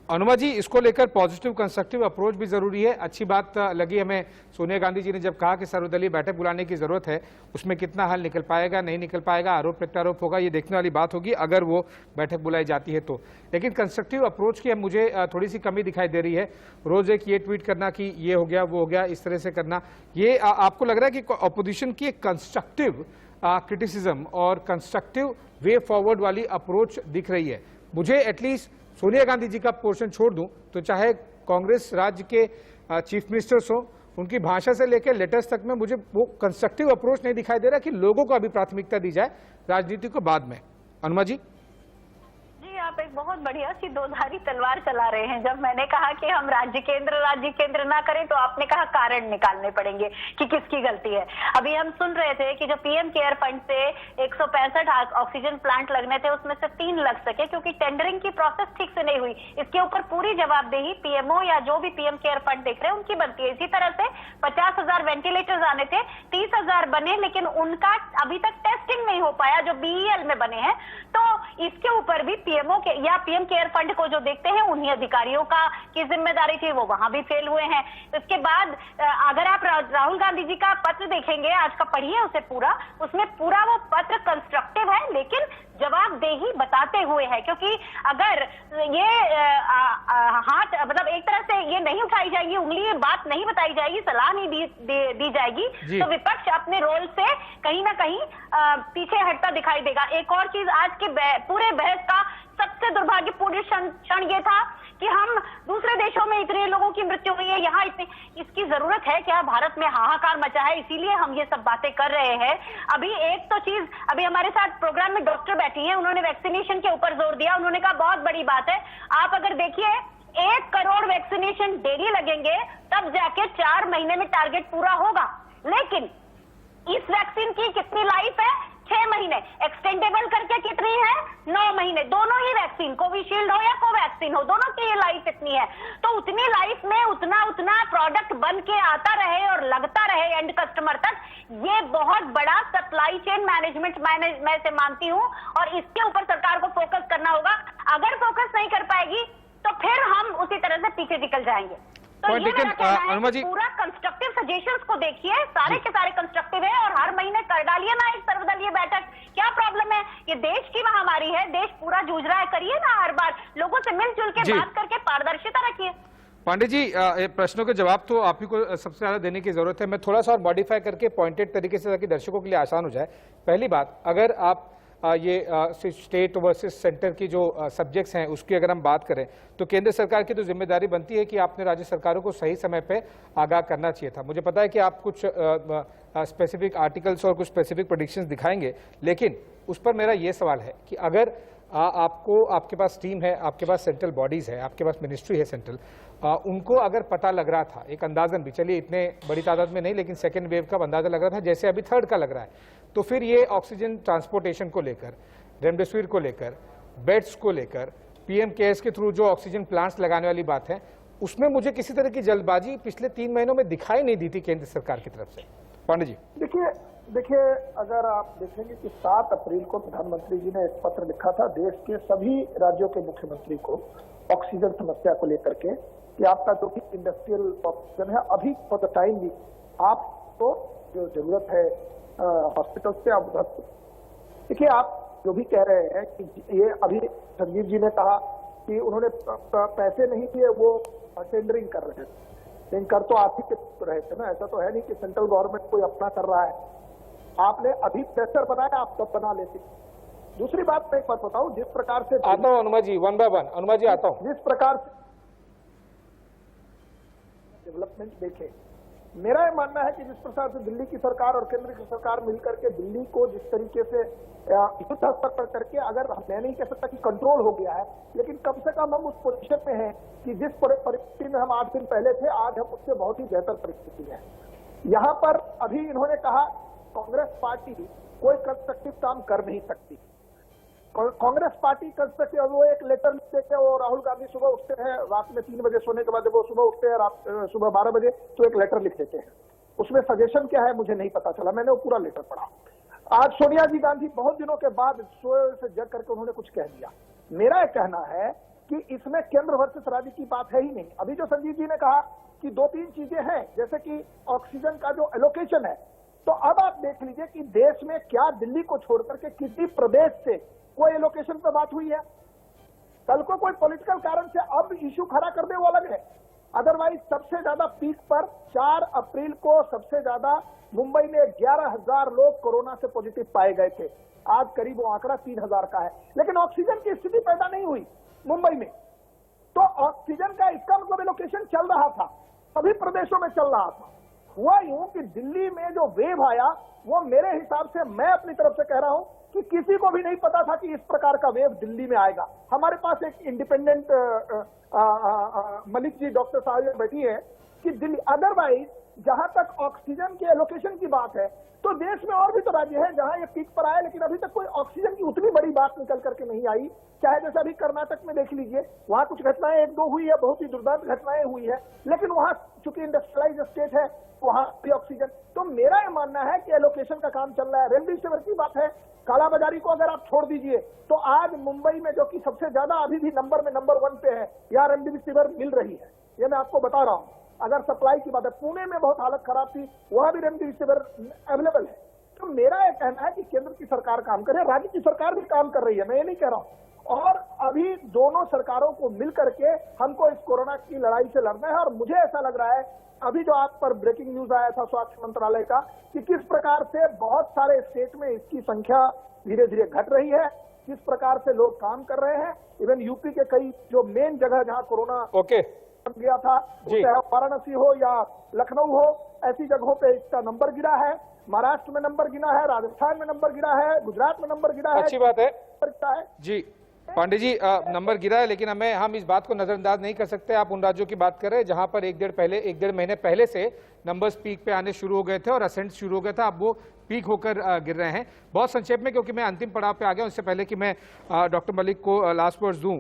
S1: अनुमा जी, इसको लेकर पॉजिटिव कंस्ट्रक्टिव अप्रोच भी जरूरी है। अच्छी बात लगी हमें सोनिया गांधी जी ने जब कहा कि सर्वदलीय बैठक बुलाने की जरूरत है। उसमें कितना हल निकल पाएगा, नहीं निकल पाएगा, आरोप प्रत्यारोप होगा, ये देखने वाली बात होगी अगर वो बैठक बुलाई जाती है तो। लेकिन कंस्ट्रक्टिव अप्रोच की मुझे थोड़ी सी कमी दिखाई दे रही है। रोज एक ये ट्वीट करना कि ये हो गया वो हो गया, इस तरह से करना, ये आपको लग रहा है कि अपोजिशन की एक कंस्ट्रक्टिव क्रिटिसिज्म और कंस्ट्रक्टिव वे फॉरवर्ड वाली अप्रोच दिख रही है? मुझे एटलीस्ट सोनिया गांधी जी का पोर्शन छोड़ दूं तो चाहे कांग्रेस राज्य के चीफ मिनिस्टर्स हो, उनकी भाषा से लेकर लेटर्स तक में मुझे वो कंस्ट्रक्टिव अप्रोच नहीं दिखाई दे रहा कि लोगों को अभी प्राथमिकता दी जाए, राजनीति को बाद में। अनुमा जी,
S3: आप एक बहुत बढ़िया सी दोधारी तलवार चला रहे हैं। जब मैंने कहा कि हम राज्य केंद्र ना करें, तो आपने कहा कारण निकालने पड़ेंगे कि किसकी गलती है। अभी हम सुन रहे थे कि जो पीएम केयर फंड से 165 ऑक्सीजन प्लांट लगने थे, उसमें से 3 लग सके क्योंकि टेंडरिंग की प्रोसेस ठीक से नहीं हुई। इसके ऊपर पूरी जवाबदेही पीएमओ या जो भी पीएम केयर फंड देख रहे हैं उनकी बनती है। इसी तरह से 50,000 वेंटिलेटर्स आने थे, 30,000 बने, लेकिन उनका अभी तक टेस्टिंग नहीं हो पाया जो बीईएल में बने हैं। तो इसके ऊपर भी पीएमओ या पीएम केयर फंड को जो देखते हैं उन्हीं अधिकारियों की जिम्मेदारी थी, वो वहां भी फेल हुए हैं। इसके बाद अगर आप राहुल गांधी जी का पत्र देखेंगे, आज का पढ़िए उसे पूरा, उसमें पूरा वो पत्र कंस्ट्रक्टिव है लेकिन जवाबदेही बताते हुए है। क्योंकि अगर ये हाथ मतलब एक तरह से ये नहीं उठाई जाएगी उंगली, ये बात नहीं बताई जाएगी, सलाह नहीं दी जाएगी, तो विपक्ष अपने रोल से कहीं ना कहीं पीछे हटता दिखाई देगा। एक और चीज, आज के पूरे बहस का सबसे दुर्भाग्यपूर्ण क्षण ये था कि हम दूसरे देशों में इतने लोगों की मृत्यु हुई है, यहाँ इतनी, इसकी जरूरत है क्या? भारत में हाहाकार मचा है, इसीलिए हम ये सब बातें कर रहे हैं। अभी एक तो चीज, अभी हमारे साथ प्रोग्राम में डॉक्टर बैठी हैं, उन्होंने वैक्सीनेशन के ऊपर जोर दिया। उन्होंने कहा बहुत बड़ी बात है, आप अगर देखिए 1 करोड़ वैक्सीनेशन डेली लगेंगे तब जाके 4 महीने में टारगेट पूरा होगा। लेकिन इस वैक्सीन की कितनी लाइफ है? 6 महीने। एक्सटेंडेबल करके कितनी है? 9 महीने। दोनों ही वैक्सीन, कोविशील्ड हो या कोवैक्सीन हो, दोनों की ये लाइफ इतनी है। तो उतनी लाइफ में उतना प्रोडक्ट बन के आता रहे और लगता रहे एंड कस्टमर तक, ये बहुत बड़ा सप्लाई चेन मैनेजमेंट मैं से मानती हूँ। और इसके ऊपर सरकार को फोकस करना होगा। अगर फोकस नहीं कर पाएगी तो फिर हम उसी तरह से पीछे निकल जाएंगे। तो ये मेरा कहना है कि पूरा कंस्ट्रक्टिव सजेशंस को देखिए, सारे के सारे कंस्ट्रक्टिव है, और हर महीने कर डालिए ना एक सर्वदलीय बैठक। क्या प्रॉब्लम है ये देश की महामारी है, देश पूरा जूझ रहा है। करिए ना हर बार, लोगों से मिलजुल के
S1: जी।
S3: बात करके पारदर्शिता रखिए।
S1: पांडे जी, ये प्रश्नों के जवाब तो आप ही को सबसे ज्यादा देने की जरूरत है। मैं थोड़ा सा और मॉडिफाई करके पॉइंटेड तरीके से, ताकि दर्शकों के लिए आसान हो जाए। पहली बात, अगर आप ये स्टेट वर्सेस सेंटर की जो सब्जेक्ट्स हैं उसकी अगर हम बात करें, तो केंद्र सरकार की तो जिम्मेदारी बनती है कि आपने राज्य सरकारों को सही समय पे आगाह करना चाहिए था। मुझे पता है कि आप कुछ स्पेसिफिक आर्टिकल्स और कुछ स्पेसिफिक प्रेडिक्शंस दिखाएंगे, लेकिन उस पर मेरा ये सवाल है कि अगर आपको, आपके पास टीम है, आपके पास सेंट्रल बॉडीज है, आपके पास मिनिस्ट्री है सेंट्रल, उनको अगर पता लग रहा था, एक अंदाजन भी, चलिए इतने बड़ी तादाद में नहीं, लेकिन सेकेंड वेव का अंदाजा लग रहा था जैसे अभी थर्ड का लग रहा है, तो फिर ये ऑक्सीजन ट्रांसपोर्टेशन को लेकर, रेमडेसिविर को लेकर, बेड्स को लेकर, पीएम केयर्स के थ्रू जो ऑक्सीजन प्लांट्स लगाने वाली बात है, उसमें मुझे किसी तरह की जल्दबाजी पिछले 3 महीनों में दिखाई नहीं दी थी केंद्र सरकार की तरफ से। पांडे जी,
S4: देखिए, अगर आप देखेंगे कि 7 अप्रैल को प्रधानमंत्री जी ने एक पत्र लिखा था देश के सभी राज्यों के मुख्यमंत्री को ऑक्सीजन समस्या को लेकर के, कि आपका जो भी इंडस्ट्रियल ऑक्सीजन है, अभी फॉर द टाइम भी आपको जो जरूरत है हॉस्पिटल से, आप उधर से। देखिए, आप जो भी कह रहे हैं कि ये अभी संजीव जी ने कहा कि उन्होंने पैसे नहीं दिए, वो टेंडरिंग कर रहे थे, लेकिन कर तो आप ही के रहे थे ना। ऐसा तो है नहीं कि सेंट्रल गवर्नमेंट कोई अपना कर रहा है। आपने अभी प्रेशर बनाया, आप तब बना लेते। दूसरी बात मैं एक बात बताऊं, जिस प्रकार से
S1: आता हूं अनुमा जी, 1 by 1 अनुमा जी आता हूं।
S4: जिस प्रकार से डेवलपमेंट देखे, मेरा ये मानना है कि जिस प्रकार से दिल्ली की सरकार और केंद्र की सरकार मिलकर के दिल्ली को जिस तरीके से युद्ध स्तर पर करके, अगर मैं नहीं कह सकता कि कंट्रोल हो गया है, लेकिन कम से कम हम उस पोजीशन में हैं कि जिस परिस्थिति में हम 8 दिन पहले थे, आज हम उससे बहुत ही बेहतर परिस्थिति है। यहाँ पर अभी इन्होंने कहा कांग्रेस पार्टी कोई कंस्ट्रक्टिव काम कर नहीं सकती। कांग्रेस पार्टी कंस्ट्रक्टिव, वो एक लेटर लिख देते हैं, वो राहुल गांधी सुबह उठते हैं, रात में 3 बजे सोने के बाद जब वो सुबह उठते हैं, सुबह 12 बजे, तो एक लेटर लिख देते हैं। उसमें सजेशन क्या है मुझे नहीं पता चला, मैंने वो पूरा लेटर पढ़ा। आज सोनिया जी गांधी बहुत दिनों के बाद सोए से जग करके उन्होंने कुछ कह दिया। मेरा यह कहना है कि इसमें केंद्र वर्सेस राज्य की बात है ही नहीं। अभी जो संजीव जी ने कहा कि 2-3 चीजें हैं, जैसे कि ऑक्सीजन का जो एलोकेशन है, तो अब आप देख लीजिए कि देश में क्या दिल्ली को छोड़कर के किसी प्रदेश से कोई एलोकेशन पर बात हुई है? कल को कोई पॉलिटिकल कारण से अब इश्यू खड़ा कर दे, वो अलग है। अदरवाइज सबसे ज्यादा पीक पर 4 अप्रैल को सबसे ज्यादा मुंबई में 11,000 लोग कोरोना से पॉजिटिव पाए गए थे। आज करीब वो आंकड़ा 3,000 का है, लेकिन ऑक्सीजन की स्थिति पैदा नहीं हुई मुंबई में। तो ऑक्सीजन का इसका मतलब एलोकेशन चल रहा था, सभी प्रदेशों में चल रहा था। हुआ यूं कि दिल्ली में जो वेव आया, वो मेरे हिसाब से, मैं अपनी तरफ से कह रहा हूं कि किसी को भी नहीं पता था कि इस प्रकार का वेव दिल्ली में आएगा। हमारे पास एक इंडिपेंडेंट मलिक जी, डॉक्टर साहब बैठी है कि दिल्ली, अदरवाइज जहां तक ऑक्सीजन के एलोकेशन की बात है, तो देश में और भी तो राज्य है जहां ये पीक पर आया, लेकिन अभी तक कोई ऑक्सीजन की उतनी बड़ी बात निकल करके नहीं आई। चाहे जैसे अभी कर्नाटक में देख लीजिए, वहां कुछ घटनाएं 1-2 हुई है, बहुत ही दुर्दांत घटनाएं हुई है, लेकिन वहां चूंकि इंडस्ट्रियलाइज स्टेट है, वहां भी ऑक्सीजन। तो मेरा यह मानना है कि एलोकेशन का काम चल रहा है। रेमडेसिविर की बात है, कालाबाजारी को अगर आप छोड़ दीजिए, तो आज मुंबई में जो कि सबसे ज्यादा अभी भी नंबर 1 पे है, यहाँ रेमडेसिविर मिल रही है, ये मैं आपको बता रहा हूँ। अगर सप्लाई की बात है, पुणे में बहुत हालत खराब थी, वहां भी रेमडेसिविर अवेलेबल है। तो मेरा यह कहना है कि केंद्र की सरकार काम करे, राज्य की सरकार भी काम कर रही है, मैं ये नहीं कह रहा हूं। और अभी दोनों सरकारों को मिल करके हमको इस कोरोना की लड़ाई से लड़ना है। और मुझे ऐसा लग रहा है, अभी जो आप पर ब्रेकिंग न्यूज आया था स्वास्थ्य मंत्रालय का, कि किस प्रकार से बहुत सारे स्टेट में इसकी संख्या धीरे धीरे घट रही है, किस प्रकार से लोग काम कर रहे हैं। इवन यूपी के कई जो मेन जगह जहां कोरोना गया था, चाहे वाराणसी हो या लखनऊ हो, ऐसी जगहों पे इसका नंबर गिरा है। महाराष्ट्र में नंबर गिरा है, राजस्थान में नंबर गिरा है, गुजरात में नंबर गिरा है।
S1: अच्छी बात है जी पांडे जी, नंबर गिरा है, लेकिन हम इस बात को नजरअंदाज नहीं कर सकते। आप उन राज्यों की बात कर रहे हैं जहां पर 1-1.5 महीने पहले से नंबर्स पीक पे आने शुरू हो गए थे और असेंट शुरू हो गया था, अब वो पीक होकर गिर रहे हैं। बहुत संक्षेप में, क्योंकि मैं अंतिम पड़ाव पे आ गया, उससे पहले कि मैं डॉक्टर मलिक को लास्ट वर्ड्स दूं,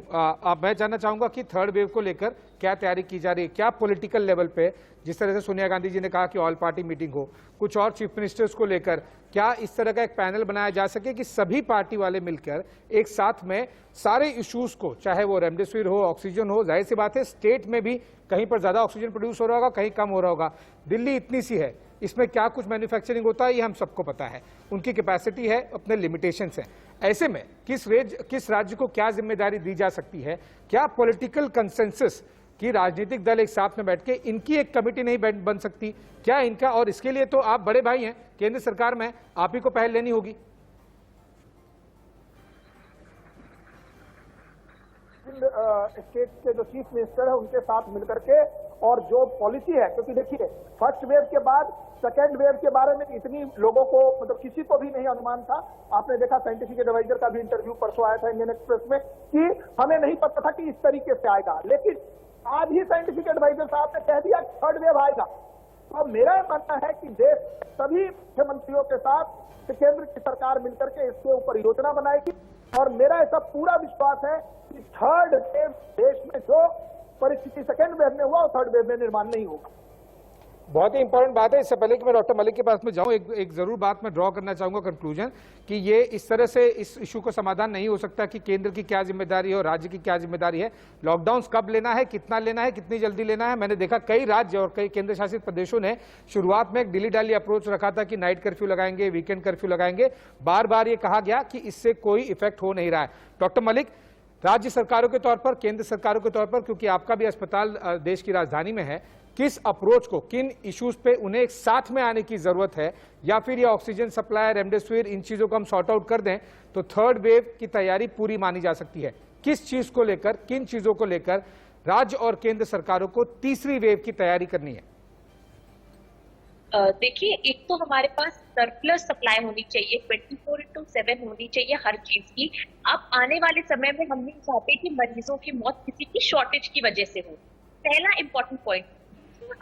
S1: मैं जानना चाहूंगा कि थर्ड वेव को लेकर क्या तैयारी की जा रही है, क्या पॉलिटिकल लेवल पे, जिस तरह से सोनिया गांधी जी ने कहा कि ऑल पार्टी मीटिंग हो, कुछ और चीफ मिनिस्टर्स को लेकर क्या इस तरह का एक पैनल बनाया जा सके कि सभी पार्टी वाले मिलकर एक साथ में सारे इश्यूज को, चाहे वो रेमडेसिविर हो, ऑक्सीजन हो, जाहिर सी बात है स्टेट में भी कहीं पर ज्यादा ऑक्सीजन प्रोड्यूस हो रहा होगा, कहीं कम हो रहा होगा, दिल्ली इतनी सी है, इसमें क्या कुछ मैन्युफैक्चरिंग होता है ये हम सबको पता है, उनकी कैपेसिटी है, अपने लिमिटेशंस हैं। ऐसे में किस राज्य को क्या जिम्मेदारी दी जा सकती है? क्या पॉलिटिकल कंसेंसस कि राजनीतिक दल एक साथ में बैठ के इनकी एक कमेटी नहीं बन सकती क्या इनका? और इसके लिए तो आप बड़े भाई हैं, केंद्र सरकार में, आप ही को पहल लेनी होगी।
S4: स्टेट के जो चीफ मिनिस्टर है उनके साथ मिलकर के और जो पॉलिसी है, क्योंकि देखिए फर्स्ट वेव के बाद सेकेंड वेव के बारे में इतनी लोगों को मतलब किसी को भी नहीं अनुमान था। आपने देखा साइंटिफिक एडवाइजर का भी इंटरव्यू परसों आया था इंडियन एक्सप्रेस में कि हमें नहीं पता था कि इस तरीके से आएगा, लेकिन आज ही साइंटिफिक एडवाइजर साहब ने कह दिया थर्ड वेव आएगा। तो मेरा मानना है कि देश सभी मुख्यमंत्रियों के साथ केंद्र की सरकार मिलकर के इसके ऊपर योजना बनाएगी और मेरा ऐसा पूरा विश्वास है कि थर्ड वेव देश में जो परिस्थिति सेकेंड वेव में हुआ और थर्ड वेव में निर्माण नहीं होगा।
S1: बहुत ही इंपॉर्टेंट बात है। इससे पहले कि मैं डॉक्टर मलिक के पास में जाऊं, एक जरूर बात मैं ड्रॉ करना चाहूंगा कंक्लूजन कि ये इस तरह से इस इशू को समाधान नहीं हो सकता कि केंद्र की क्या जिम्मेदारी है और राज्य की क्या जिम्मेदारी है। लॉकडाउन कब लेना है, कितना लेना है, कितनी जल्दी लेना है। मैंने देखा कई राज्य और कई केंद्र शासित प्रदेशों ने शुरुआत में एक डिली डाली अप्रोच रखा था कि नाइट कर्फ्यू लगाएंगे, वीकेंड कर्फ्यू लगाएंगे। बार बार ये कहा गया कि इससे कोई इफेक्ट हो नहीं रहा है। डॉक्टर मलिक, राज्य सरकारों के तौर पर, केंद्र सरकारों के तौर पर, क्योंकि आपका भी अस्पताल देश की राजधानी में है, किस अप्रोच को, किन इश्यूज पे उन्हें एक साथ में आने की जरूरत है, या फिर ये ऑक्सीजन सप्लाई, रेमडेसिविर, इन चीजों को हम सॉर्ट आउट कर दें तो थर्ड वेव की तैयारी पूरी मानी जा सकती है? किस चीज को लेकर, किन चीजों को लेकर राज्य और केंद्र सरकारों को तीसरी वेव की तैयारी करनी है?
S5: देखिए, एक तो हमारे पास सरप्लस सप्लाई होनी चाहिए, 24/7 होनी चाहिए हर चीज की। अब आने वाले समय में हम नहीं चाहते कि मरीजों की मौत किसी की शॉर्टेज की वजह से हो। पहला इंपॉर्टेंट पॉइंट,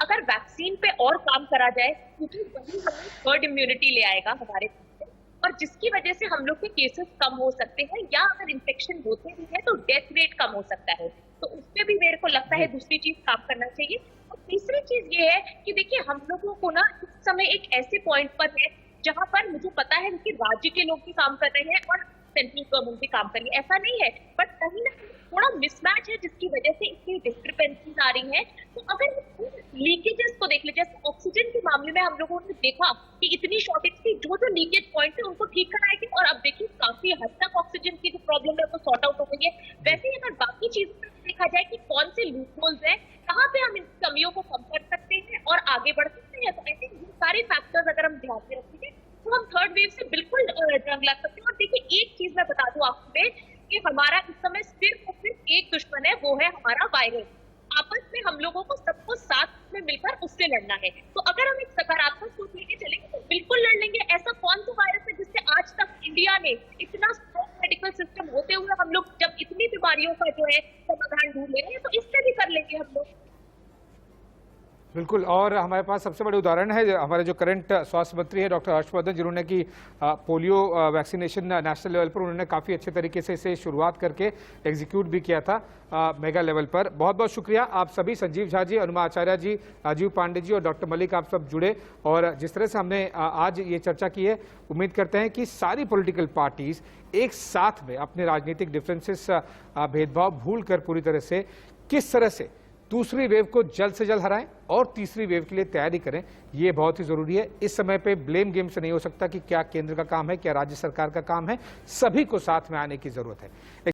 S5: अगर वैक्सीन पे और काम करा जाए क्योंकि वही हमें हर्ड इम्यूनिटी ले आएगा हमारे पास, और जिसकी वजह से हम लोग के केसेस कम हो सकते हैं, या अगर इन्फेक्शन होते भी है तो डेथ रेट कम हो सकता है। तो उस पर भी मेरे को लगता है दूसरी चीज काम करना चाहिए। और तीसरी चीज ये है कि देखिए, हम लोगों को ना इस समय एक ऐसे पॉइंट पर है जहां पर मुझे पता है कि राज्य के लोग भी काम कर रहे हैं और सेंट्रल गवर्नमेंट भी काम कर रही है, ऐसा नहीं है, बट कहीं ना कहीं थोड़ा मिसमैच है जिसकी वजह से इतनी डिस्क्रिपेंसीज आ रही हैं। तो अगर लीकेजेस को देख ले, जैसे ऑक्सीजन के मामले में हम लोगों ने देखा कि इतनी शॉर्टेज थी, जो लीकेज पॉइंट थे उनको ठीक कराएंगे और अब देखिए काफी हद तक ऑक्सीजन की जो प्रॉब्लम है वो सॉर्ट आउट हो गई है। वैसे ही अगर बाकी चीजों में देखा जाए कि कौन से लूपहोल्स हैं, कहाँ पे हम इन कमियों को कम कर सकते हैं और आगे बढ़ सकते हैं, तो आई थिंक ये सारे फैक्टर्स अगर हम ध्यान में रखेंगे तो हम थर्ड वेव से बिल्कुल जंग लग सकते हैं। और देखिए, एक चीज मैं बता दूं आपको कि हमारा इस समय सिर्फ और सिर्फ एक दुश्मन है, वो है हमारा वायरस। आपस में हम लोगों को सबको साथ में मिलकर उससे लड़ना है। तो अगर हम एक सकारात्मक सोच लेके चलेंगे तो बिल्कुल लड़ लेंगे। ऐसा कौन सा वायरस है जिससे आज तक इंडिया ने इतना स्ट्रॉन्ग मेडिकल सिस्टम होते हुए हम लोग जब इतनी बीमारियों का जो है समाधान ढूंढ ले रहे हैं, तो इससे भी कर लेंगे हम लोग।
S1: बिल्कुल। और हमारे पास सबसे बड़े उदाहरण है हमारे जो करंट स्वास्थ्य मंत्री है डॉक्टर हर्षवर्धन, जिन्होंने कि पोलियो वैक्सीनेशन नेशनल लेवल पर उन्होंने काफ़ी अच्छे तरीके से इसे शुरुआत करके एग्जीक्यूट भी किया था मेगा लेवल पर। बहुत बहुत शुक्रिया आप सभी, संजीव झा जी, अनुमा आचार्य जी, राजीव पांडे जी और डॉक्टर मलिक, आप सब जुड़े और जिस तरह से हमने आज ये चर्चा की है, उम्मीद करते हैं कि सारी पॉलिटिकल पार्टीज एक साथ में अपने राजनीतिक डिफरेंसेस, भेदभाव भूल कर पूरी तरह से किस तरह से दूसरी वेव को जल्द से जल्द हराएं और तीसरी वेव के लिए तैयारी करें, ये बहुत ही जरूरी है। इस समय पे ब्लेम गेम से नहीं हो सकता कि क्या केंद्र का काम है, क्या राज्य सरकार का काम है, सभी को साथ में आने की जरूरत है।